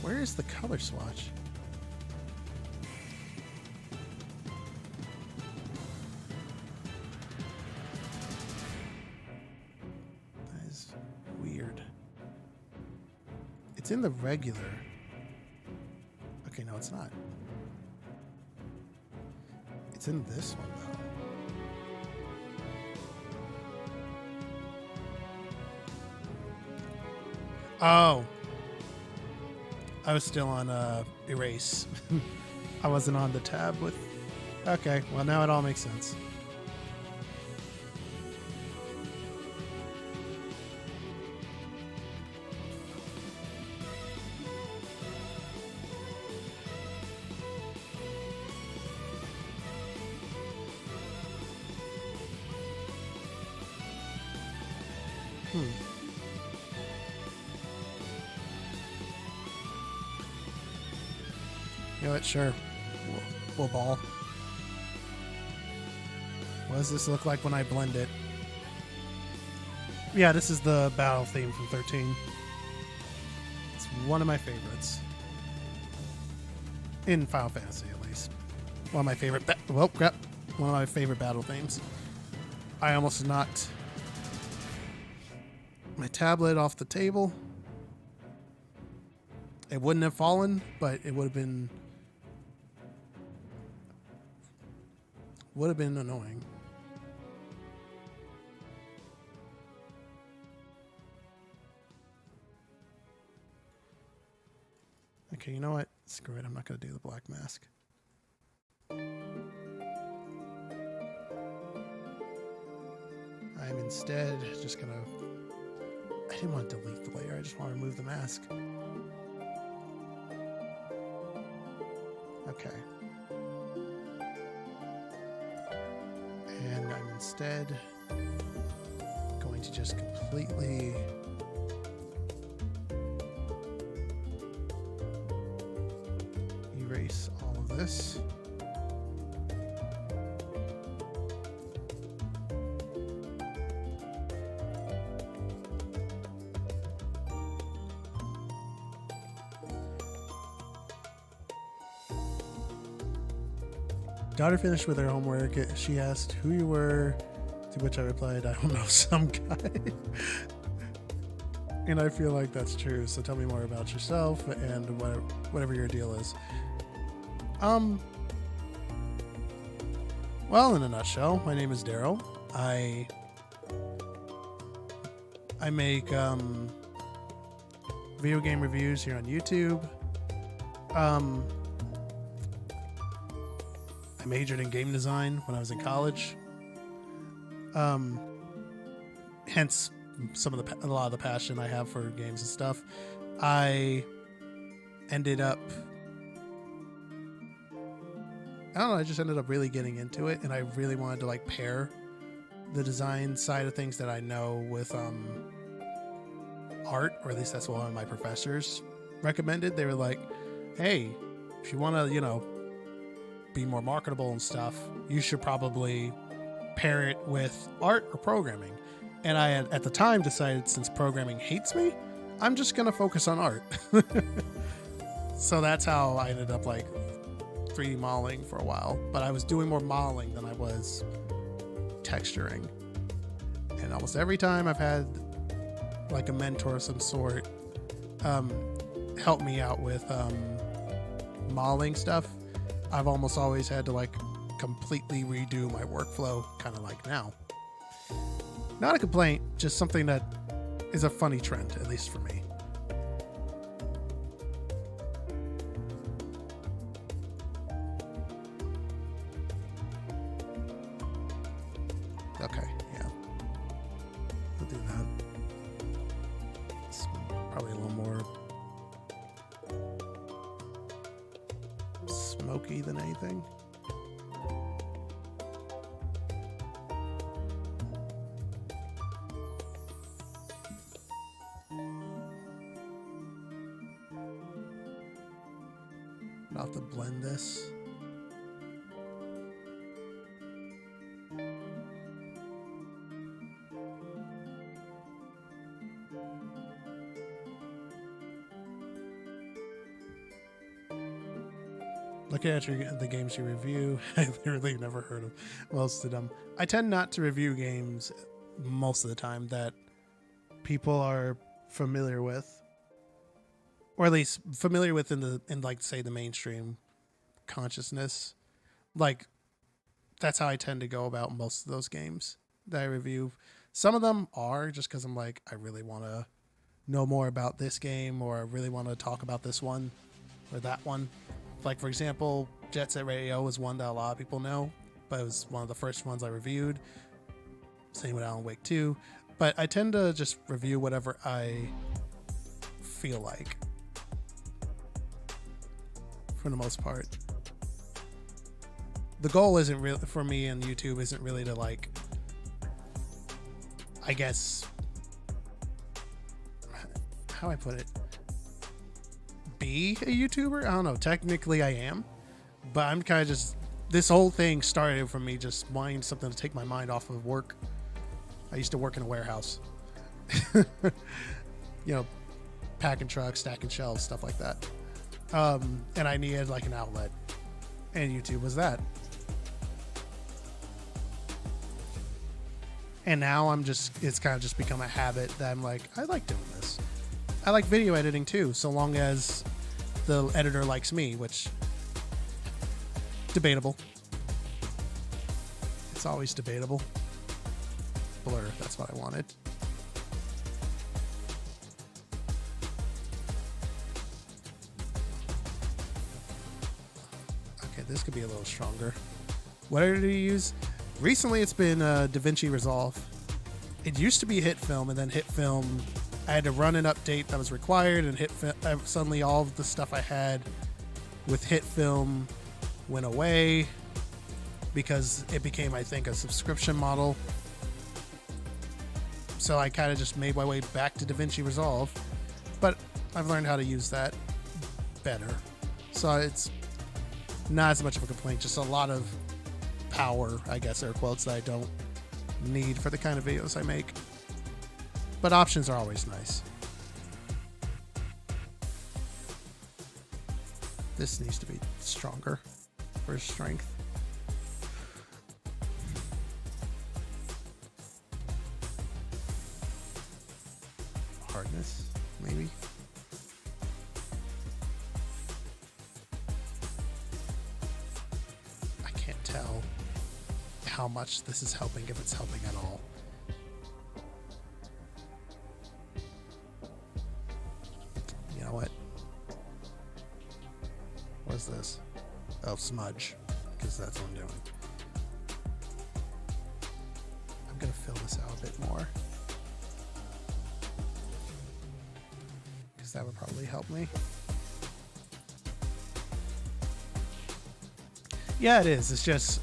Where is the color swatch? That is weird. It's in the regular. Okay, no, it's not. It's in this one, though. Oh. I was still on erase. I wasn't on the tab with... Okay, well now it all makes sense. You know what? Sure. We'll ball. What does this look like when I blend it? Yeah, this is the battle theme from 13. It's one of my favorites. In Final Fantasy, at least. One of my favorite... One of my favorite battle themes. I almost knocked my tablet off the table. It wouldn't have fallen, but it would have been... annoying. Okay, you know what? Screw it. I'm not going to do the black mask. I'm instead just going to... I didn't want to delete the layer. I just want to remove the mask. Okay. And I'm instead going to just completely erase all of this. Daughter finished with her homework. She asked who you were, to which I replied, I don't know, some guy. And I feel like that's true. So tell me more about yourself and whatever your deal is. Well, in a nutshell, my name is Daryl. I make video game reviews here on YouTube. I majored in game design when I was in college. Hence a lot of the passion I have for games and stuff. I ended up, I don't know, I just ended up really getting into it, and I really wanted to like pair the design side of things that I know with art, or at least that's what one of my professors recommended. They were like, hey, if you want to, be more marketable and stuff, you should probably pair it with art or programming. And I had at the time decided, since programming hates me, I'm just going to focus on art. So that's how I ended up like 3D modeling for a while. But I was doing more modeling than I was texturing. And almost every time I've had like a mentor of some sort help me out with modeling stuff, I've almost always had to like completely redo my workflow, kind of like now. Not a complaint, just something that is a funny trend, at least for me. Okay, yeah. We'll do that. It's probably a little more smoky than anything. I'll have to blend this. Looking at the games you review, I literally never heard of most of them. I tend not to review games most of the time that people are familiar with, or at least familiar with in like say the mainstream consciousness. Like that's how I tend to go about most of those games that I review. Some of them are just because I'm like, I really want to know more about this game, or I really want to talk about this one or that one. Like, for example, Jet Set Radio is one that a lot of people know, but it was one of the first ones I reviewed. Same with Alan Wake 2. But I tend to just review whatever I feel like, for the most part. The goal isn't really, for me and YouTube, isn't really to, like, I guess, how I put it, be a YouTuber? I don't know. Technically I am, but I'm kind of just, this whole thing started from me just wanting something to take my mind off of work. I used to work in a warehouse, packing trucks, stacking shelves, stuff like that. And I needed like an outlet, and YouTube was that. And now it's kind of just become a habit that I'm like, I like doing this. I like video editing too, so long as the editor likes me, which, debatable. It's always debatable. Blur, that's what I wanted. Okay, this could be a little stronger. What editor do you use? Recently it's been DaVinci Resolve. It used to be HitFilm, and then HitFilm, I had to run an update that was required, and suddenly all of the stuff I had with HitFilm went away because it became, I think, a subscription model. So I kind of just made my way back to DaVinci Resolve, but I've learned how to use that better. So it's not as much of a complaint, just a lot of power, I guess, air quotes, that I don't need for the kind of videos I make. But options are always nice. This needs to be stronger for strength. Hardness, maybe. I can't tell how much this is helping, if it's helping at all. You know what? What's this? Oh, smudge, because that's what I'm doing. I'm gonna fill this out a bit more, because that would probably help me. Yeah, it is. It's just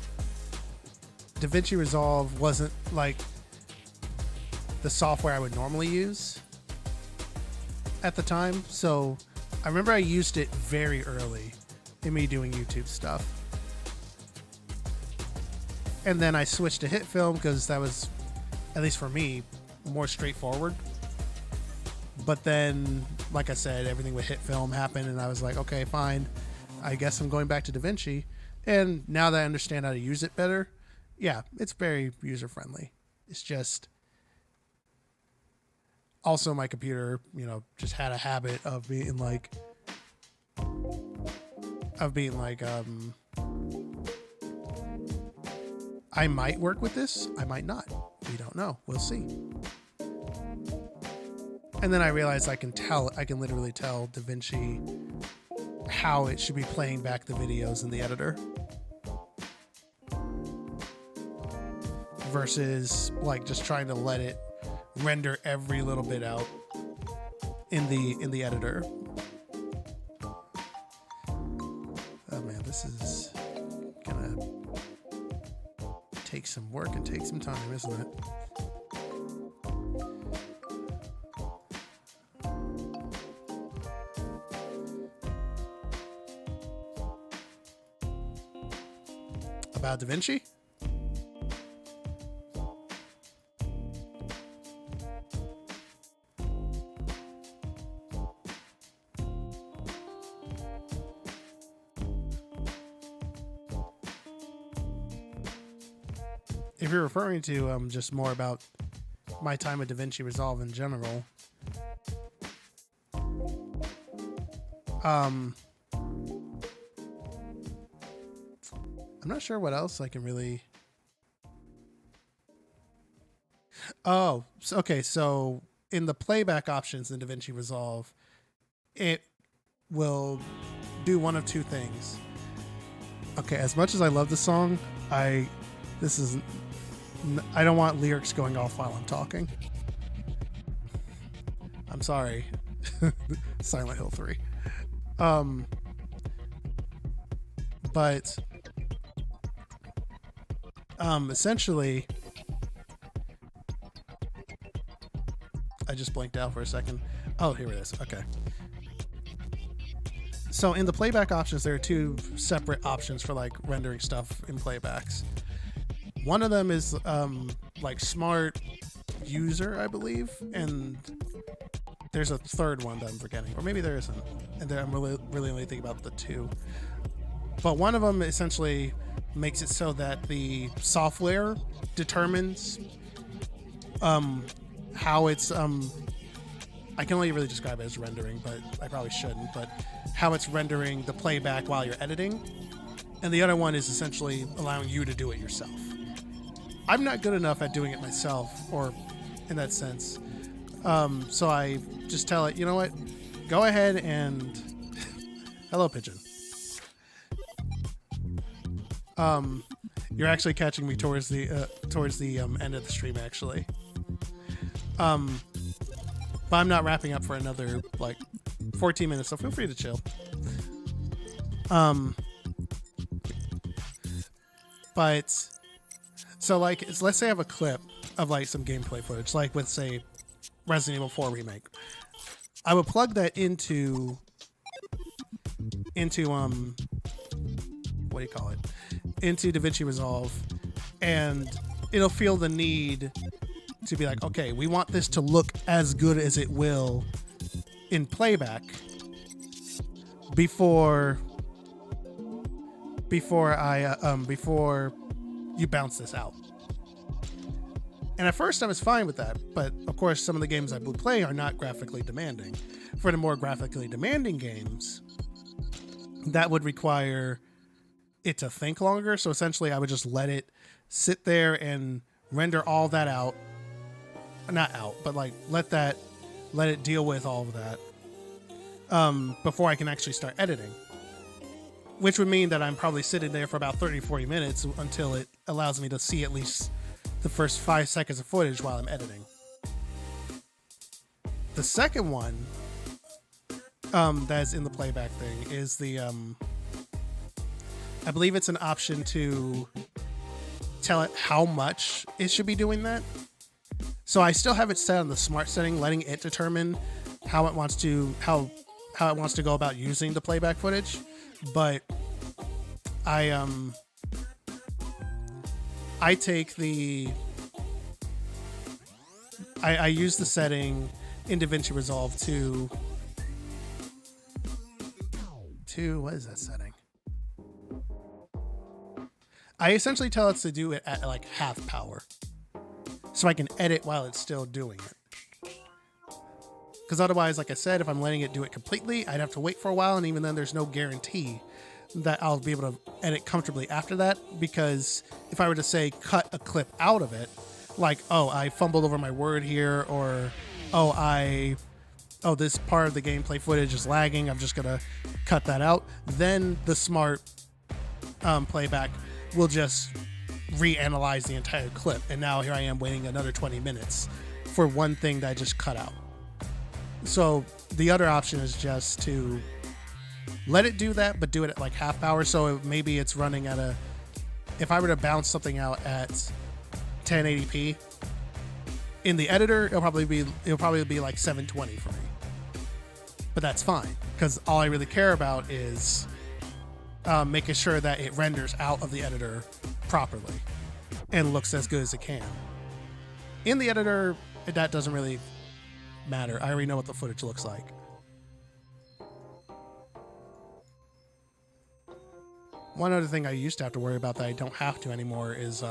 DaVinci Resolve wasn't like the software I would normally use at the time. So I remember I used it very early in me doing YouTube stuff. And then I switched to HitFilm because that was, at least for me, more straightforward. But then, like I said, everything with HitFilm happened, and I was like, okay, fine. I guess I'm going back to DaVinci. And now that I understand how to use it better, yeah, it's very user-friendly. It's just, also my computer, just had a habit of being like, I might work with this, I might not. We don't know. We'll see. And then I realized I can literally tell DaVinci how it should be playing back the videos in the editor, versus like just trying to let it render every little bit out in the editor. Oh man, this is gonna take some work and take some time, isn't it? about DaVinci? If you're referring to just more about my time with DaVinci Resolve in general, I'm not sure what else I can really. Oh, okay. So in the playback options in DaVinci Resolve, it will do one of two things. Okay, as much as I love the song, I don't want lyrics going off while I'm talking. I'm sorry. Silent Hill 3. But essentially, I just blanked out for a second. Oh, here it is. Okay. So in the playback options, there are two separate options for like rendering stuff in playbacks. One of them is like smart user, I believe, and there's a third one that I'm forgetting, or maybe there isn't. And I'm really only thinking about the two. But one of them essentially makes it so that the software determines how it's I can only really describe it as rendering, but I probably shouldn't. But how it's rendering the playback while you're editing, and the other one is essentially allowing you to do it yourself. I'm not good enough at doing it myself, or in that sense. So I just tell it, you know what? Go ahead and hello, pigeon. You're actually catching me towards the end of the stream, actually. But I'm not wrapping up for another like 14 minutes, so feel free to chill. But so like, let's say I have a clip of like some gameplay footage, like with say Resident Evil 4 remake. I would plug that into what do you call it? Into DaVinci Resolve, and it'll feel the need to be like, okay, we want this to look as good as it will in playback before you bounce this out. And at first I was fine with that, but of course some of the games I would play are not graphically demanding. For the more graphically demanding games, that would require it to think longer. So essentially I would just let it sit there and render all that out. Not out, but like let it deal with all of that before I can actually start editing. Which would mean that I'm probably sitting there for about 30-40 minutes until it allows me to see at least the first 5 seconds of footage while I'm editing. The second one that's in the playback thing is the I believe it's an option to tell it how much it should be doing that. So I still have it set on the smart setting, letting it determine how it wants to go about using the playback footage. But I take I use the setting in DaVinci Resolve to what is that setting? I essentially tell it to do it at like half power, so I can edit while it's still doing it. Because otherwise, like I said, if I'm letting it do it completely, I'd have to wait for a while, and even then there's no guarantee that I'll be able to edit comfortably after that. Because if I were to say cut a clip out of it, like, oh, I fumbled over my word here, or this part of the gameplay footage is lagging, I'm just gonna cut that out, then the smart playback will just reanalyze the entire clip, and now here I am waiting another 20 minutes for one thing that I just cut out. So the other option is just to let it do that, but do it at like half power. So maybe it's running at if I were to bounce something out at 1080p in the editor, it'll probably be like 720 for me. But that's fine, because all I really care about is making sure that it renders out of the editor properly and looks as good as it can. In the editor, that doesn't really matter. I already know what the footage looks like. One other thing I used to have to worry about that I don't have to anymore is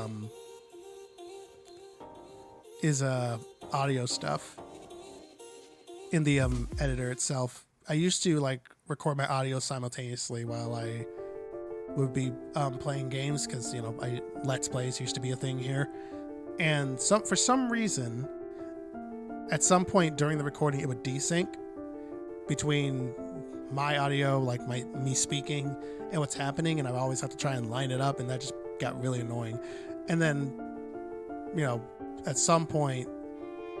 audio stuff in the editor itself. I used to like record my audio simultaneously while I would be playing games, because Let's Plays used to be a thing here, and for some reason at some point during the recording it would desync between my audio, like me speaking, and what's happening, and I always have to try and line it up, and that just got really annoying. And then at some point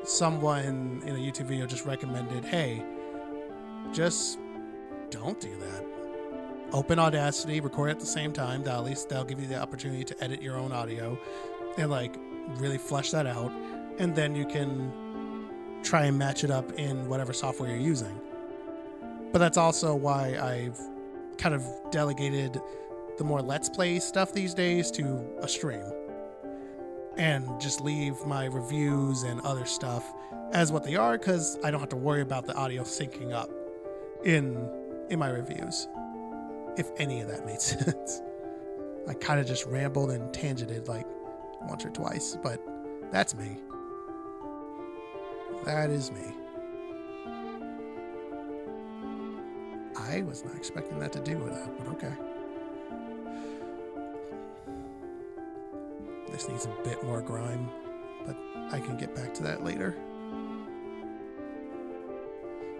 someone in a YouTube video just recommended, hey, just don't do that. Open Audacity, record at the same time. At least that'll give you the opportunity to edit your own audio and like really flesh that out, and then you can try and match it up in whatever software you're using. But that's also why I've kind of delegated the more Let's Play stuff these days to a stream, and just leave my reviews and other stuff as what they are, because I don't have to worry about the audio syncing up in my reviews, if any of that made sense. I kind of just rambled and tangented like once or twice, but that's me. That is me. I was not expecting that to do with that, but okay. This needs a bit more grime, but I can get back to that later.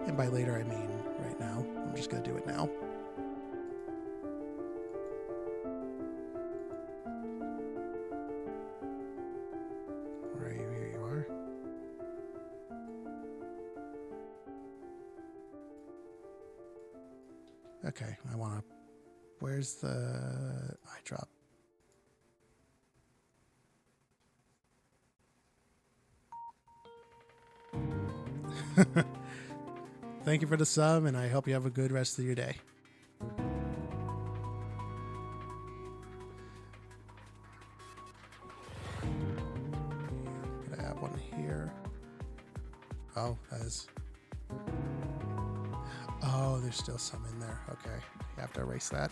And by later, I mean right now. I'm just going to do it now. Right here you are. Okay, I want to... Where's the eye drop? Thank you for the sub, and I hope you have a good rest of your day. Gonna have one here. Oh, that is... Oh, there's still some in there. Okay, you have to erase that.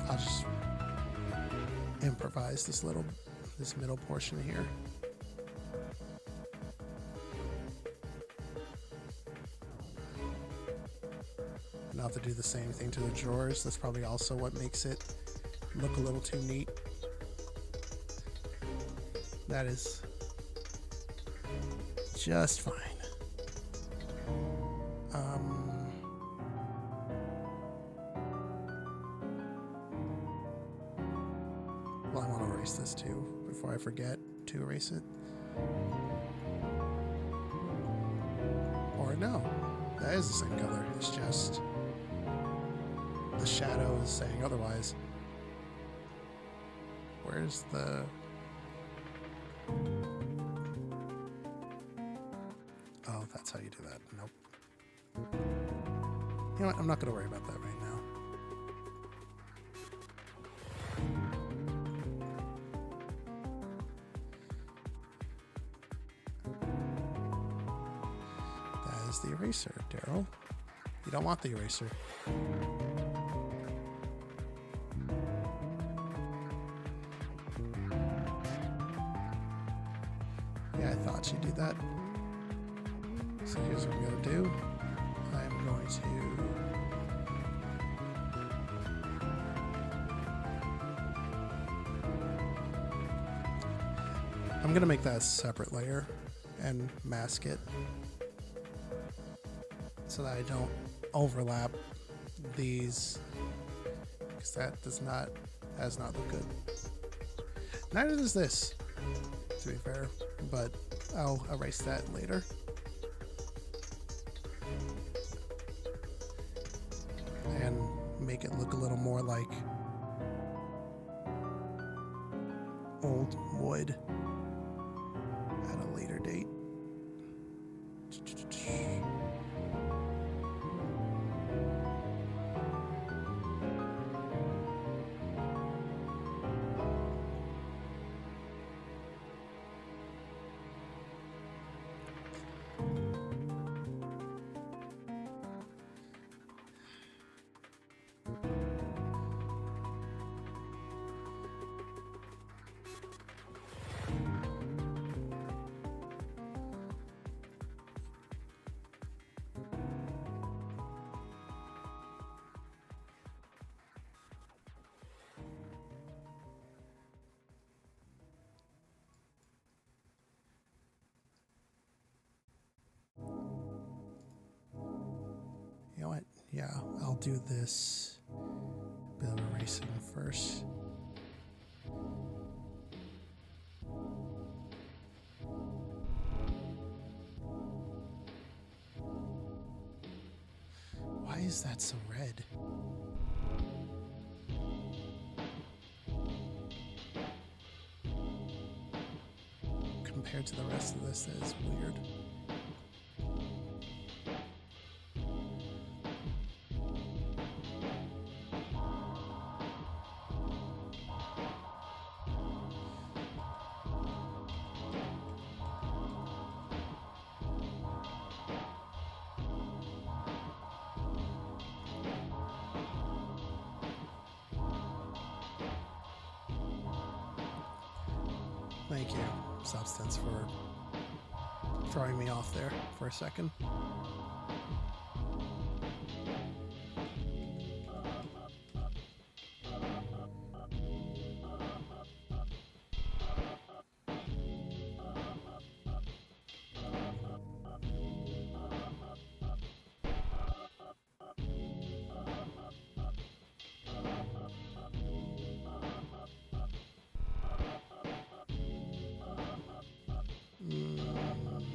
I'll just improvise this middle portion here. And I'll have to do the same thing to the drawers. That's probably also what makes it look a little too neat. That is just fine. Well, I want to erase this too before I forget to erase it. Or no, that is the same color. It's just the shadow is saying otherwise. Where's the... Oh, that's how you do that. Nope. You know what? I'm not going to worry about that right now. That is the eraser, Daryl. You don't want the eraser. Yeah, I thought you'd do that. So here's what I'm going to do. I'm going to... I'm going to make that a separate layer and mask it so that I don't overlap these, because that does not look good. Neither does this, to be fair, but I'll erase that later. make it look a little more like old wood at a later date. You know what? Yeah, I'll do this bit of erasing first. Why is that so red? Compared to the rest of this, that is weird. Thank you, Substance, for throwing me off there for a second.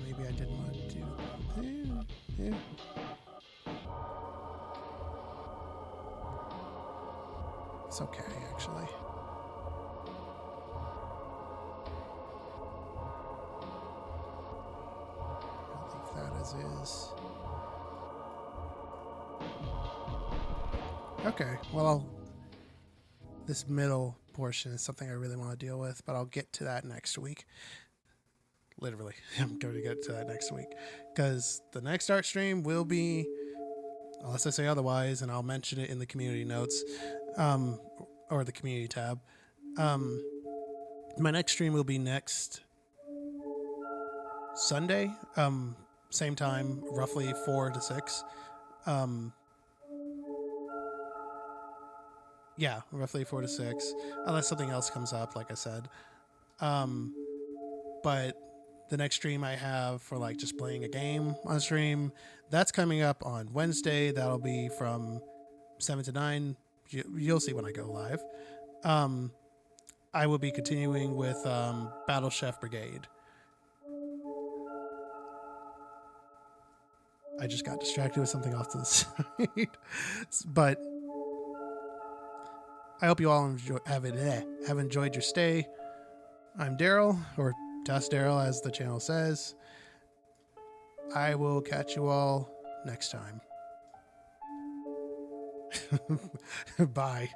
Maybe I didn't want to do that. It's okay, actually. I'll leave that as is. Okay, well, this middle portion is something I really want to deal with, but I'll get to that next week. Literally, I'm going to get to that next week because the next art stream will be, unless I say otherwise, and I'll mention it in the community notes, or the community tab. My next stream will be next Sunday, same time, roughly 4 to 6. Yeah, roughly 4 to 6, unless something else comes up, like I said. But the next stream I have for like just playing a game on stream, that's coming up on Wednesday. That'll be from 7 to 9. You'll see when I go live. I will be continuing with Battle Chef Brigade. I just got distracted with something off to the side. But I hope you all have enjoyed your stay. I'm Daryl, or Dust Daryl as the channel says. I will catch you all next time. Bye.